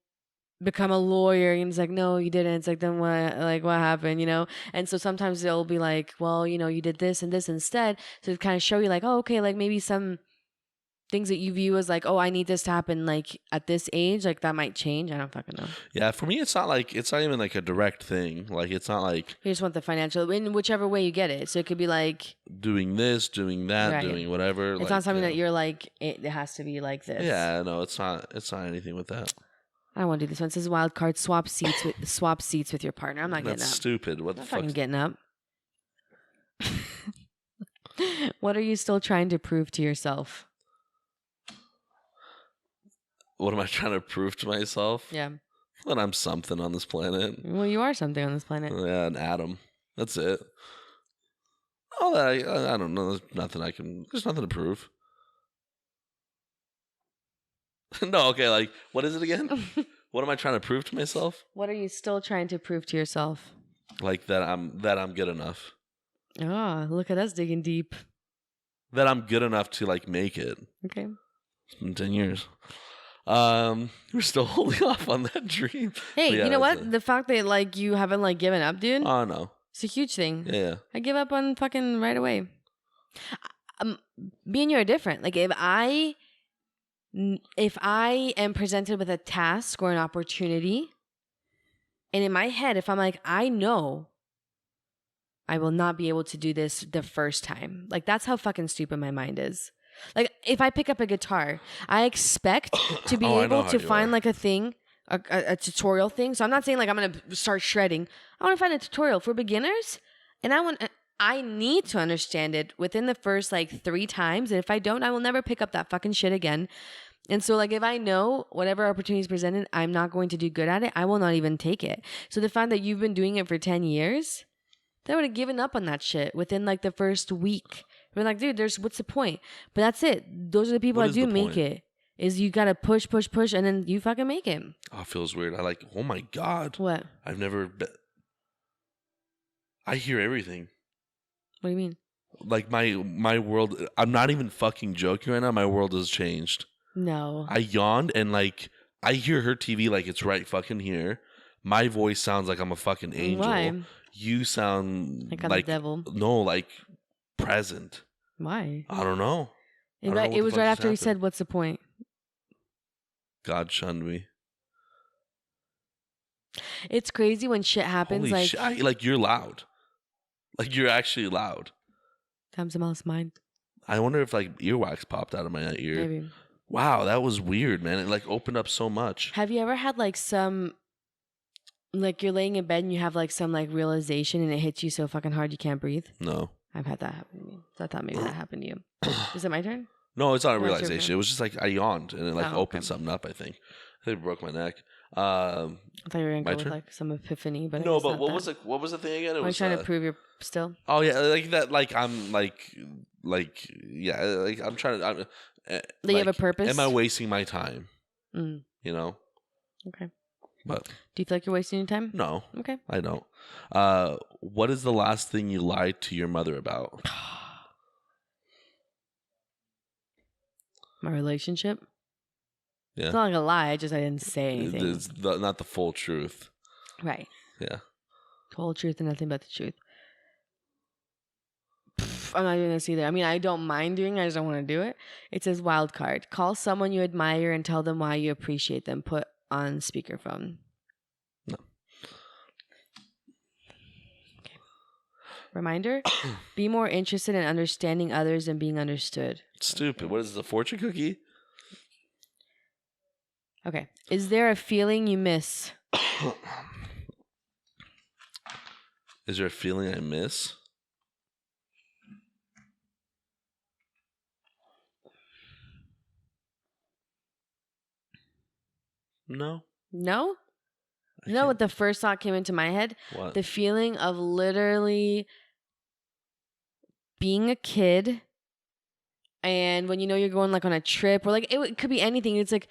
Speaker 1: become a lawyer? And it's like, no, you didn't. It's like, then what happened, you know? And so sometimes they'll be like, well, you know, you did this and this instead, so to kind of show you like, oh, okay, like maybe some things that you view as like, oh, I need this to happen like at this age, like that might change. I don't fucking know.
Speaker 2: Yeah, for me, it's not even like a direct thing. Like it's not like
Speaker 1: you just want the financial in whichever way you get it. So it could be like
Speaker 2: doing this, doing that,
Speaker 1: right.
Speaker 2: Doing whatever.
Speaker 1: It's like, not something that you're like, it has to be like this.
Speaker 2: Yeah, no, it's not anything with that.
Speaker 1: I don't want to do this one. It says wild card swap seats with your partner. I'm not getting up.
Speaker 2: That's stupid. What the fuck?
Speaker 1: I'm getting up. What are you still trying to prove to yourself?
Speaker 2: What am I trying to prove to myself?
Speaker 1: Yeah.
Speaker 2: That I'm something on this planet.
Speaker 1: Well, you are something on this planet.
Speaker 2: Yeah, an atom. That's it. all that I don't know. There's nothing to prove. No, okay, like, what is it again? What am I trying to prove to myself?
Speaker 1: What are you still trying to prove to yourself?
Speaker 2: Like that I'm good enough.
Speaker 1: Oh, look at us digging deep.
Speaker 2: That I'm good enough to like make it.
Speaker 1: Okay.
Speaker 2: It's been 10 years. We're still holding off on that dream.
Speaker 1: Hey,
Speaker 2: Yeah,
Speaker 1: you know what? The fact that like you haven't like given up, dude.
Speaker 2: Oh no.
Speaker 1: It's a huge thing.
Speaker 2: Yeah.
Speaker 1: I give up on fucking right away. Me and you are different. Like if I am presented with a task or an opportunity, and in my head, if I'm like, I know I will not be able to do this the first time. Like that's how fucking stupid my mind is. Like if I pick up a guitar, I expect to be able to find like a thing, a tutorial thing. So I'm not saying like I'm going to start shredding. I want to find a tutorial for beginners, and I need to understand it within the first like 3 times. And if I don't, I will never pick up that fucking shit again. And so like if I know whatever opportunity is presented, I'm not going to do good at it, I will not even take it. So the fact that you've been doing it for 10 years, they would have given up on that shit within like the first week. We're like, dude, what's the point? But that's it. Those are the people that do make it. Is you gotta push, and then you fucking make it.
Speaker 2: Oh, it feels weird. Oh my God.
Speaker 1: What?
Speaker 2: I've never I hear everything.
Speaker 1: What do you mean?
Speaker 2: Like my world, I'm not even fucking joking right now. My world has changed.
Speaker 1: No.
Speaker 2: I yawned and like I hear her TV like it's right fucking here. My voice sounds like I'm a fucking angel.
Speaker 1: Why?
Speaker 2: You sound
Speaker 1: like I'm the devil.
Speaker 2: No, like present.
Speaker 1: Why?
Speaker 2: I don't know.
Speaker 1: It was right after he said, "What's the point?"
Speaker 2: God shunned me.
Speaker 1: It's crazy when shit happens.
Speaker 2: Holy shit. Like you're loud. Like you're actually loud.
Speaker 1: Times a mouse mind.
Speaker 2: I wonder if like earwax popped out of my ear.
Speaker 1: Maybe.
Speaker 2: Wow, that was weird, man. It like opened up so much.
Speaker 1: Have you ever had like some, like you're laying in bed and you have like some like realization and it hits you so fucking hard you can't breathe?
Speaker 2: No.
Speaker 1: I've had that happen to me. So I thought maybe that happened to you. Is it my turn?
Speaker 2: No, it's not a realization. It was just like I yawned and it like opened something up, I think. I think it broke my neck.
Speaker 1: I thought you were gonna go with like some epiphany, but
Speaker 2: no. But what was the thing again?
Speaker 1: It was trying to prove you're still.
Speaker 2: Oh yeah, like that. Like I'm like yeah. Like I'm trying to.
Speaker 1: You have a purpose.
Speaker 2: Am I wasting my time?
Speaker 1: Mm.
Speaker 2: You know.
Speaker 1: Okay.
Speaker 2: But
Speaker 1: do you feel like you're wasting your time?
Speaker 2: No.
Speaker 1: Okay.
Speaker 2: I don't. What is the last thing you lied to your mother about?
Speaker 1: My relationship.
Speaker 2: Yeah.
Speaker 1: It's not like a lie. I didn't say anything.
Speaker 2: It's not the full truth.
Speaker 1: Right.
Speaker 2: Yeah.
Speaker 1: The whole truth and nothing but the truth. I'm not doing this either. I mean, I don't mind doing it. I just don't want to do it. It says wild card. Call someone you admire and tell them why you appreciate them. Put on speakerphone.
Speaker 2: No.
Speaker 1: Okay. Reminder. Be more interested in understanding others than being understood.
Speaker 2: Stupid. Okay. What is this, a fortune cookie?
Speaker 1: Okay. Is there a feeling you miss?
Speaker 2: Is there a feeling I miss? No.
Speaker 1: No? You know what the first thought came into my head?
Speaker 2: What?
Speaker 1: The feeling of literally being a kid, and when you know you're going like on a trip or like it could be anything. It's like,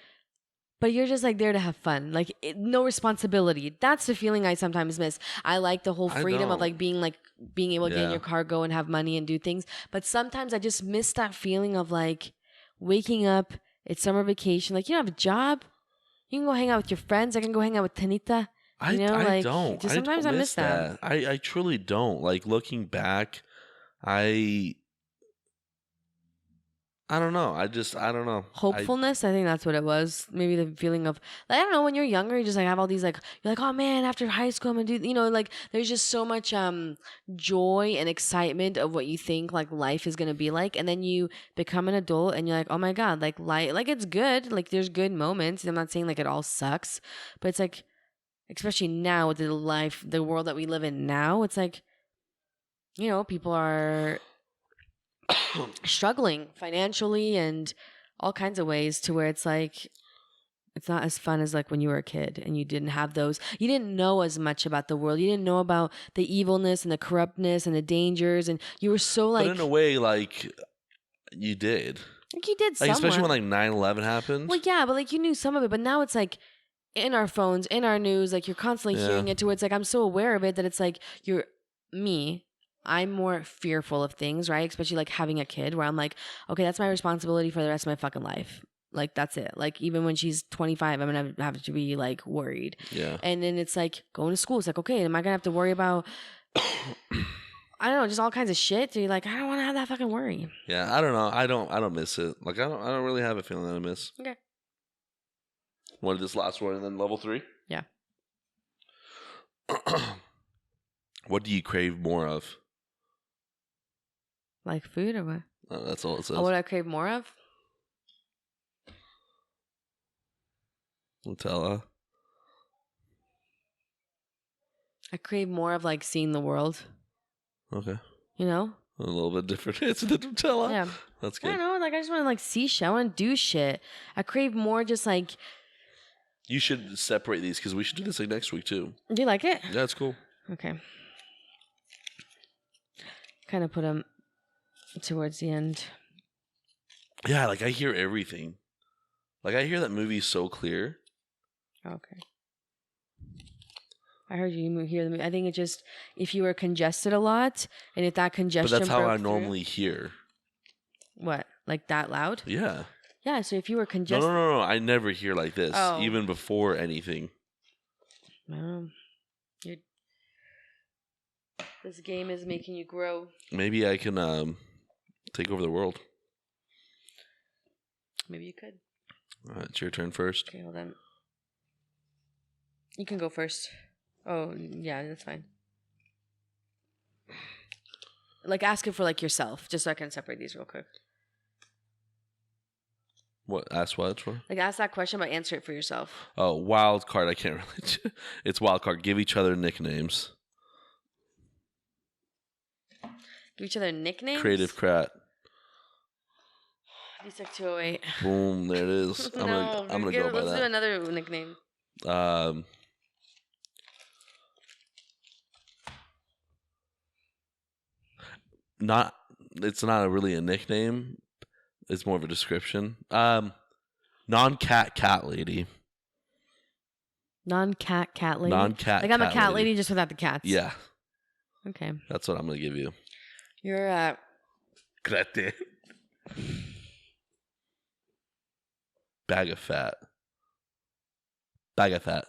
Speaker 1: but you're just like there to have fun, like no responsibility. That's the feeling I sometimes miss. I like the whole freedom of like being able to get in your car, go and have money and do things. But sometimes I just miss that feeling of like waking up. It's summer vacation. Like you don't have a job. You can go hang out with your friends. I can go hang out with Tanita.
Speaker 2: I don't.
Speaker 1: Sometimes I miss that.
Speaker 2: I truly don't. Like looking back, I don't know. I don't know.
Speaker 1: Hopefulness. I think that's what it was. Maybe the feeling of, like, I don't know, when you're younger, you just like have all these like, you're like, oh man, after high school I'm gonna do, like there's just so much joy and excitement of what you think like life is gonna be like, and then you become an adult and you're like, oh my god, like life, like it's good, like there's good moments. I'm not saying like it all sucks, but it's like, especially now with the world that we live in now, it's like, people are struggling financially and all kinds of ways to where it's like It's not as fun as like when you were a kid and you didn't have those. You didn't know as much about the world. You didn't know about the evilness and the corruptness and the dangers, and you were so
Speaker 2: But
Speaker 1: like
Speaker 2: in a way, like you did,
Speaker 1: you did
Speaker 2: like especially
Speaker 1: somewhat.
Speaker 2: when like 9/11 happened.
Speaker 1: Well, yeah, but like you knew some of it. But now it's like in our phones, in our news, like you're constantly
Speaker 2: Yeah.
Speaker 1: hearing it. To where it's like I'm so aware of it that it's like you're me. I'm more fearful of things, right? Especially like having a kid, where I'm like, okay, that's my responsibility for the rest of my fucking life. Like that's it. Like even when she's 25, I'm gonna have to be like worried.
Speaker 2: Yeah.
Speaker 1: And then it's like going to school. It's like, okay, am I gonna have to worry about I don't know, just all kinds of shit? So you're like, I don't want to have that fucking worry.
Speaker 2: Yeah. I don't know. I don't miss it. Like I don't really have a feeling that I miss.
Speaker 1: Okay.
Speaker 2: What did this last one and then level 3?
Speaker 1: Yeah.
Speaker 2: What do you crave more of?
Speaker 1: Like food or what?
Speaker 2: Oh, that's all it says.
Speaker 1: Oh, what do I crave more of?
Speaker 2: Nutella.
Speaker 1: I crave more of like seeing the world.
Speaker 2: Okay.
Speaker 1: You know?
Speaker 2: A little bit different answer than Nutella.
Speaker 1: Yeah.
Speaker 2: That's
Speaker 1: I
Speaker 2: good.
Speaker 1: don't know. Like I just want to like see shit. I want to do shit. I crave more just like.
Speaker 2: You should separate these because we should do this like next week too.
Speaker 1: Do you like it?
Speaker 2: Yeah, it's cool.
Speaker 1: Okay. Kind of put them towards the end.
Speaker 2: Yeah, like I hear everything. Like I hear that movie so clear.
Speaker 1: Okay. I heard you hear the movie. I think it just if you were congested a lot, and if that
Speaker 2: But
Speaker 1: congestion.
Speaker 2: that's how
Speaker 1: broke
Speaker 2: I
Speaker 1: through-
Speaker 2: normally hear.
Speaker 1: What? Like that loud?
Speaker 2: Yeah.
Speaker 1: Yeah. So if you were
Speaker 2: No,
Speaker 1: congested.
Speaker 2: no. I never hear like this,
Speaker 1: Oh.
Speaker 2: even before anything.
Speaker 1: You're... This game is making you grow.
Speaker 2: Maybe I can take over the world.
Speaker 1: Maybe you could.
Speaker 2: All right, it's your turn first.
Speaker 1: Okay, hold on. You can go first. Oh, yeah, that's fine. Like, ask it for, like, yourself, just so I can separate these real quick.
Speaker 2: What? Ask what for?
Speaker 1: Like, ask that question, but answer it for yourself.
Speaker 2: Oh, wild card. I can't really. It's wild card. Give each other nicknames.
Speaker 1: Give each other nicknames?
Speaker 2: Creative Crat.
Speaker 1: He's like 208.
Speaker 2: Boom. There it is. I'm gonna go by
Speaker 1: Let's do
Speaker 2: that.
Speaker 1: another nickname.
Speaker 2: Not. It's not really a nickname. It's more of a description. Non-cat cat lady.
Speaker 1: Non-cat cat lady?
Speaker 2: Non-cat.
Speaker 1: Like, I'm a cat lady just without the cats.
Speaker 2: Yeah.
Speaker 1: Okay.
Speaker 2: That's what I'm gonna give you.
Speaker 1: You're
Speaker 2: Grete. Bag of fat. Bag of fat.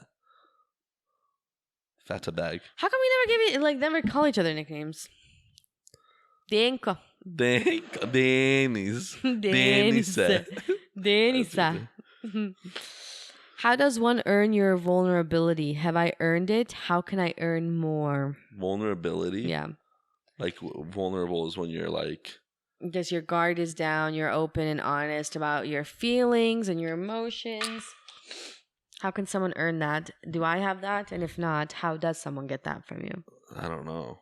Speaker 2: Fat's a bag.
Speaker 1: How come we never give you, like, never call each other nicknames? Denko.
Speaker 2: Danny's.
Speaker 1: Denisa. Denisa. How does one earn your vulnerability? Have I earned it? How can I earn more?
Speaker 2: Vulnerability?
Speaker 1: Yeah.
Speaker 2: Like, vulnerable is when you're like...
Speaker 1: Because your guard is down, you're open and honest about your feelings and your emotions. How can someone earn that? Do I have that? And if not, how does someone get that from you?
Speaker 2: I don't know.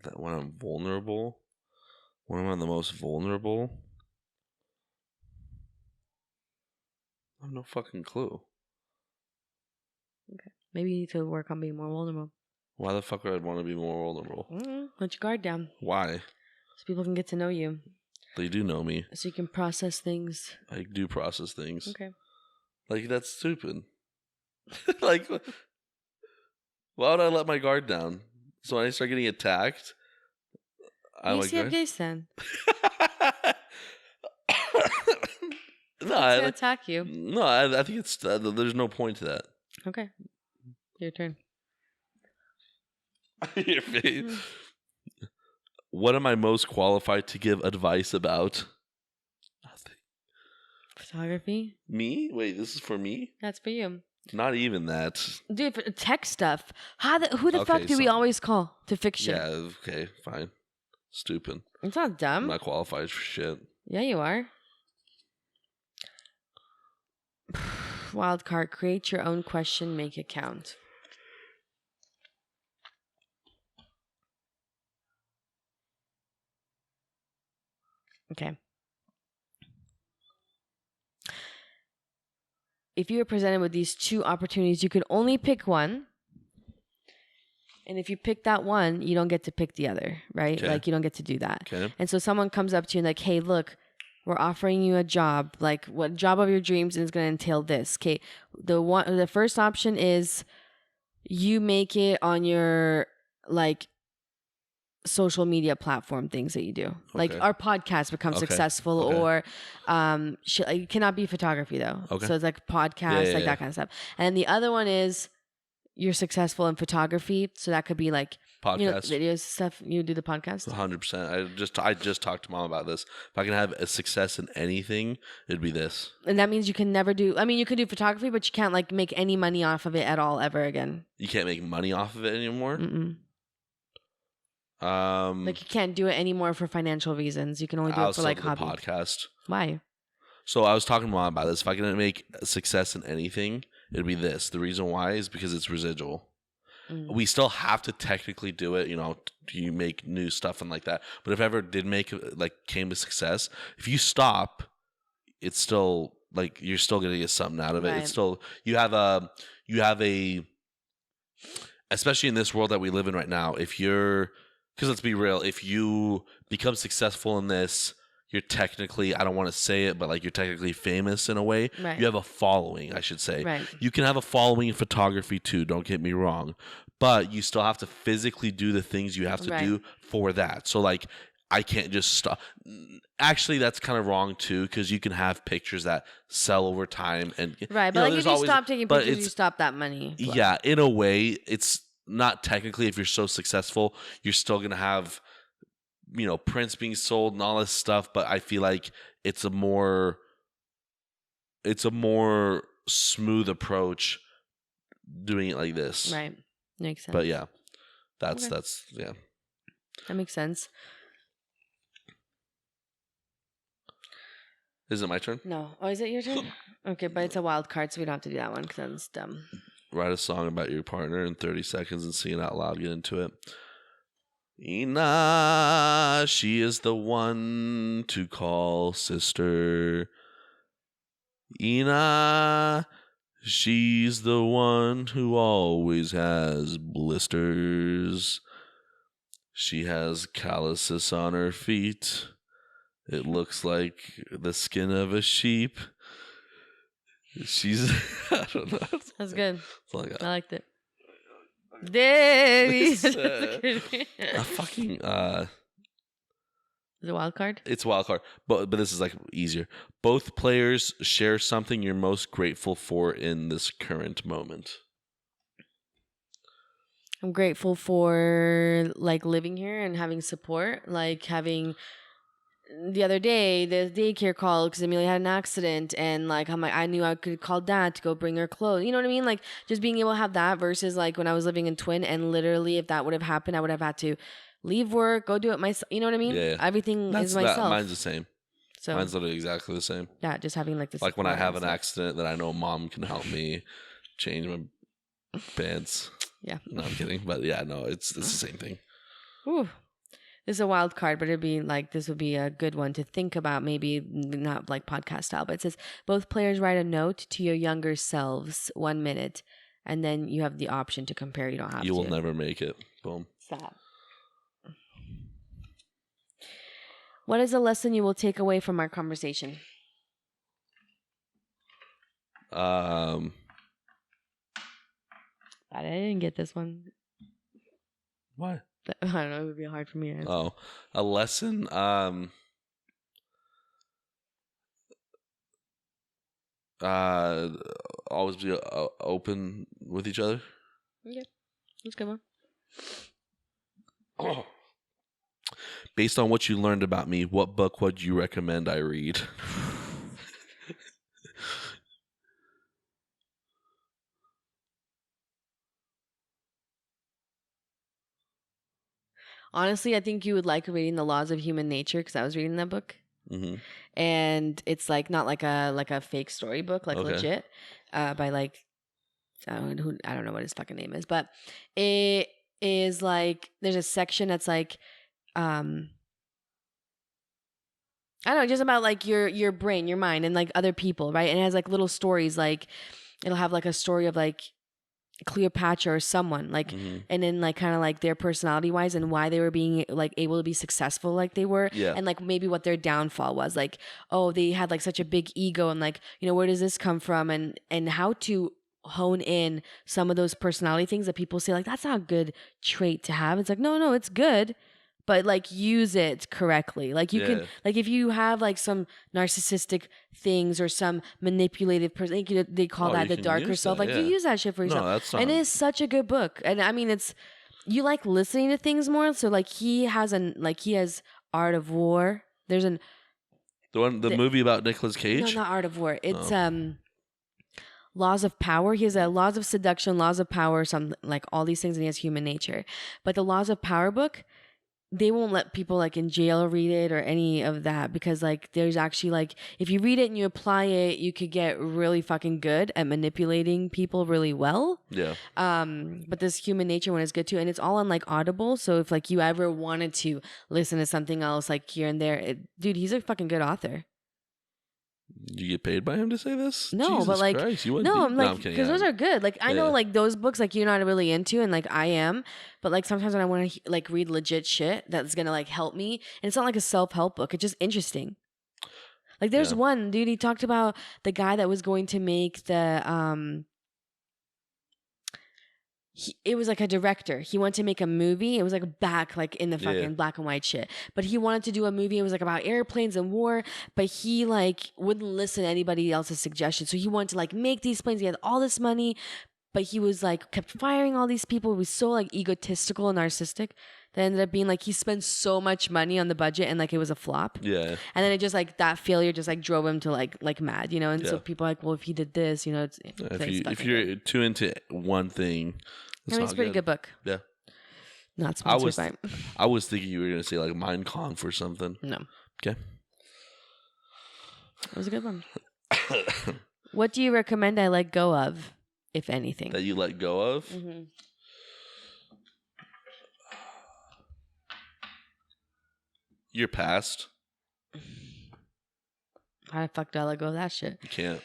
Speaker 2: That when I'm vulnerable? When am I the most vulnerable? I have no fucking clue.
Speaker 1: Okay. Maybe you need to work on being more vulnerable.
Speaker 2: Why the fuck would I want to be more vulnerable?
Speaker 1: Let your guard down.
Speaker 2: Why?
Speaker 1: So people can get to know you.
Speaker 2: They do know me.
Speaker 1: So you can process things.
Speaker 2: I do process things.
Speaker 1: Okay.
Speaker 2: Like, that's stupid. Like, why would I let my guard down? So when I start getting attacked, I'm like,
Speaker 1: Afghanistan.
Speaker 2: no,
Speaker 1: It's gonna attack you.
Speaker 2: No, I think it's there's no point to that.
Speaker 1: Okay. Your turn.
Speaker 2: Your face. What am I most qualified to give advice about? Nothing.
Speaker 1: Photography?
Speaker 2: Me? Wait, this is for me?
Speaker 1: That's for you.
Speaker 2: Not even that.
Speaker 1: Dude, for tech stuff. Who the
Speaker 2: Okay,
Speaker 1: fuck do we
Speaker 2: so-
Speaker 1: always call to fix shit?
Speaker 2: Yeah, okay, fine. Stupid.
Speaker 1: It's not
Speaker 2: I'm
Speaker 1: dumb.
Speaker 2: not qualified for shit.
Speaker 1: Yeah, you are. Wild card. Create your own question. Make it count. Okay. if you were presented with these two opportunities, you could only pick one. And if you pick that one, you don't get to pick the other, right?
Speaker 2: Okay.
Speaker 1: Like you don't get to do that.
Speaker 2: Okay.
Speaker 1: And so someone comes up to you and like, hey, look, we're offering you a job. Like what job of your dreams is going to entail this? Okay. The first option is you make it on your like social media platform things that you do. Like
Speaker 2: Okay.
Speaker 1: our podcast becomes
Speaker 2: Okay.
Speaker 1: successful
Speaker 2: Okay.
Speaker 1: or it cannot be photography though.
Speaker 2: Okay.
Speaker 1: So it's like podcast, like that kind of stuff. And then the other one is you're successful in photography. So that could be like
Speaker 2: Podcast.
Speaker 1: videos stuff. You do the podcast.
Speaker 2: 100%. I just talked to mom about this. If I can have a success in anything, it'd be this.
Speaker 1: And that means you can never do. I mean, you could do photography, but you can't like make any money off of it at all ever again.
Speaker 2: You can't make money off of it anymore.
Speaker 1: Mm-mm. Like you can't do it anymore for financial reasons. You can only do it for like hobby.
Speaker 2: Podcast.
Speaker 1: Why?
Speaker 2: So I was talking to mom about this. If I can make a success in anything, it'd be this. The reason why is because it's residual. We still have to technically do it, you make new stuff and like that. But if ever did came to success, if you stop, it's still like you're still gonna get something out of it.
Speaker 1: Right.
Speaker 2: It's still you have a especially in this world that we live in right now. Because let's be real, if you become successful in this, you're technically, I don't want to say it, but like you're technically famous in a way.
Speaker 1: Right.
Speaker 2: You have a following, I should say.
Speaker 1: Right.
Speaker 2: You can have a following in photography too, don't get me wrong. But you still have to physically do the things you have to do for that. So like I can't just stop. Actually, that's kind of wrong too, because you can have pictures that sell over time. And
Speaker 1: right, but like if you stop taking pictures, you stop that money.
Speaker 2: Yeah, in a way, it's not technically, if you're so successful, you're still going to have prints being sold and all this stuff, but I feel like it's a more smooth approach doing it like this.
Speaker 1: Right. Makes sense.
Speaker 2: But yeah, that's yeah.
Speaker 1: That makes sense.
Speaker 2: Is it my turn?
Speaker 1: No. Oh, is it your turn? Okay, but it's a wild card, so we don't have to do that one because that's dumb.
Speaker 2: Write a song about your partner in 30 seconds and sing it out loud. Get into it. Ina, she is the one to call sister. Ina, she's the one who always has blisters. She has calluses on her feet. It looks like the skin of a sheep. She's, I don't know.
Speaker 1: That's good.
Speaker 2: Like
Speaker 1: I liked it. Davey.
Speaker 2: A fucking
Speaker 1: Is it a wild card?
Speaker 2: It's a wild card, but this is like easier. Both players share something you're most grateful for in this current moment.
Speaker 1: I'm grateful for like living here and having support, like having. The other day, the daycare called because Amelia had an accident, and like I knew I could call Dad to go bring her clothes. You know what I mean? Like just being able to have that versus like when I was living in Twin, and literally if that would have happened, I would have had to leave work, go do it myself. You know what I mean?
Speaker 2: Yeah.
Speaker 1: Everything is myself.
Speaker 2: Mine's the same.
Speaker 1: So
Speaker 2: mine's literally exactly the same.
Speaker 1: Yeah, just having like this.
Speaker 2: Like when I have an accident, that I know Mom can help me change my pants.
Speaker 1: Yeah.
Speaker 2: No, I'm kidding, but yeah, no, it's the same thing.
Speaker 1: Ooh. This is a wild card, but it'd be like this would be a good one to think about. Maybe not like podcast style, but it says both players write a note to your younger selves, 1 minute, and then you have the option to compare. You don't have to.
Speaker 2: You will never make it. Boom.
Speaker 1: Stop. What is a lesson you will take away from our conversation?
Speaker 2: I
Speaker 1: didn't get this one.
Speaker 2: Why?
Speaker 1: I don't know. It would be hard for me to answer.
Speaker 2: Oh, a lesson. Always be open with each other.
Speaker 1: Yeah, that's a good one.
Speaker 2: Oh. Based on what you learned about me, what book would you recommend I read?
Speaker 1: Honestly, I think you would like reading The Laws of Human Nature because I was reading that book.
Speaker 2: Mm-hmm.
Speaker 1: And it's like not like a fake storybook, like legit, by like I don't know what his fucking name is, but it is like there's a section that's like I don't know, just about like your brain, your mind, and like other people, right? And it has like little stories, like it'll have like a story of like Cleopatra or someone, like,
Speaker 2: Mm-hmm.
Speaker 1: and then like kind of like their personality wise and why they were being like able to be successful like they were,
Speaker 2: Yeah.
Speaker 1: and like maybe what their downfall was, like, oh, they had like such a big ego, and like, you know, where does this come from, and how to hone in some of those personality things that people say like that's not a good trait to have. It's like, no, it's good, but like use it correctly. Like you can,
Speaker 2: Yeah.
Speaker 1: like if you have like some narcissistic things or some manipulative person, they call
Speaker 2: Oh,
Speaker 1: that
Speaker 2: you
Speaker 1: the
Speaker 2: can
Speaker 1: darker
Speaker 2: use
Speaker 1: self.
Speaker 2: that,
Speaker 1: Like you
Speaker 2: yeah.
Speaker 1: use that shit for yourself.
Speaker 2: No, that's
Speaker 1: And
Speaker 2: not.
Speaker 1: it is such a good book. And I mean, it's, you like listening to things more. So like he has Art of War. There's
Speaker 2: The movie about Nicolas Cage?
Speaker 1: no, not Art of War. It's
Speaker 2: Oh.
Speaker 1: Laws of Power. He has a Laws of Seduction, Laws of Power, something like all these things, and he has Human Nature. But the Laws of Power book, they won't let people like in jail read it or any of that, because like there's actually like if you read it and you apply it, you could get really fucking good at manipulating people really well.
Speaker 2: Yeah.
Speaker 1: But this Human Nature one is good too, and it's all on like Audible. So if like you ever wanted to listen to something else like here and there, dude, he's a fucking good author.
Speaker 2: You get paid by him to say this?
Speaker 1: No,
Speaker 2: Jesus
Speaker 1: but like,
Speaker 2: Christ, you went
Speaker 1: no,
Speaker 2: deep.
Speaker 1: I'm like,
Speaker 2: I'm kidding.
Speaker 1: because those are good. Like, I know
Speaker 2: Yeah.
Speaker 1: like those books, like you're not really into, and like I am, but like sometimes when I want to like read legit shit that's gonna like help me, and it's not like a self help book, it's just interesting. Like, there's
Speaker 2: Yeah.
Speaker 1: one dude, he talked about the guy that was going to make the it was like a director. He wanted to make a movie. It was like back like in the
Speaker 2: Yeah.
Speaker 1: fucking black and white shit. But he wanted to do a movie. It was like about airplanes and war. But he like wouldn't listen to anybody else's suggestions. So he wanted to like make these planes. He had all this money, but he was like kept firing all these people. He was so like egotistical and narcissistic that ended up being like he spent so much money on the budget and like it was a flop.
Speaker 2: Yeah.
Speaker 1: And then it just like that failure just like drove him to like mad, you know. And so
Speaker 2: Yeah.
Speaker 1: people are like, well, if he did this, you know, it's
Speaker 2: If you're too into one thing,
Speaker 1: I mean, it's a pretty good book.
Speaker 2: Yeah.
Speaker 1: Not sponsored by.
Speaker 2: I was thinking you were gonna say like Mein Kampf or something.
Speaker 1: No,
Speaker 2: Okay.
Speaker 1: it was a good one. What do you recommend I let go of, if anything?
Speaker 2: That you let go of?
Speaker 1: Mm-hmm.
Speaker 2: Your past.
Speaker 1: How the fuck do I let go of that shit?
Speaker 2: You can't.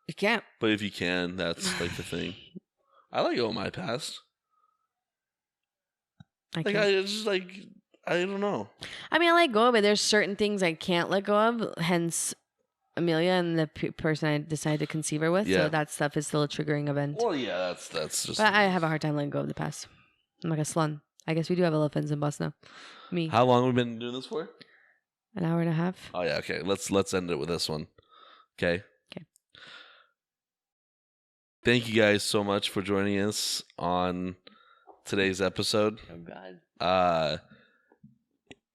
Speaker 1: You can't.
Speaker 2: But if you can, that's like the thing. I let go of my past.
Speaker 1: I
Speaker 2: Like
Speaker 1: can't.
Speaker 2: I don't know.
Speaker 1: I mean, I let go of it. There's certain things I can't let go of. Hence, Amelia and the person I decided to conceive her with.
Speaker 2: Yeah.
Speaker 1: So that stuff is still a triggering event.
Speaker 2: Well, yeah, that's just.
Speaker 1: But I have a hard time letting go of the past. I'm like a slun. I guess we do have elephants in Bosnia. Me.
Speaker 2: How long have we been doing this for?
Speaker 1: An hour and a half.
Speaker 2: Oh yeah, okay. Let's end it with this one. Okay.
Speaker 1: Okay.
Speaker 2: Thank you guys so much for joining us on today's episode.
Speaker 1: Oh God.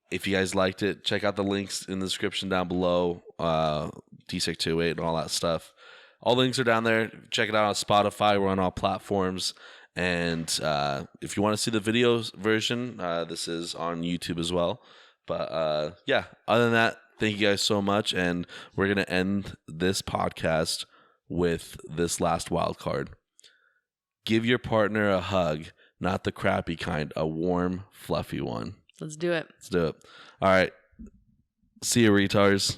Speaker 2: If you guys liked it, check out the links in the description down below. D628 and all that stuff. All the links are down there. Check it out on Spotify. We're on all platforms. And if you want to see the videos version, this is on YouTube as well. But yeah, other than that, thank you guys so much. And we're going to end this podcast with this last wild card. Give your partner a hug, not the crappy kind, a warm, fluffy one.
Speaker 1: Let's do it.
Speaker 2: Let's do it. All right. See you, retards.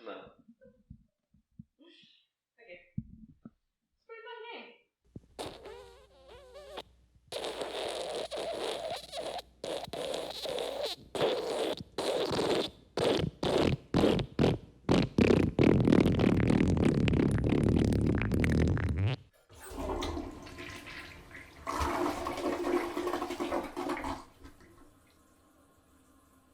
Speaker 2: No.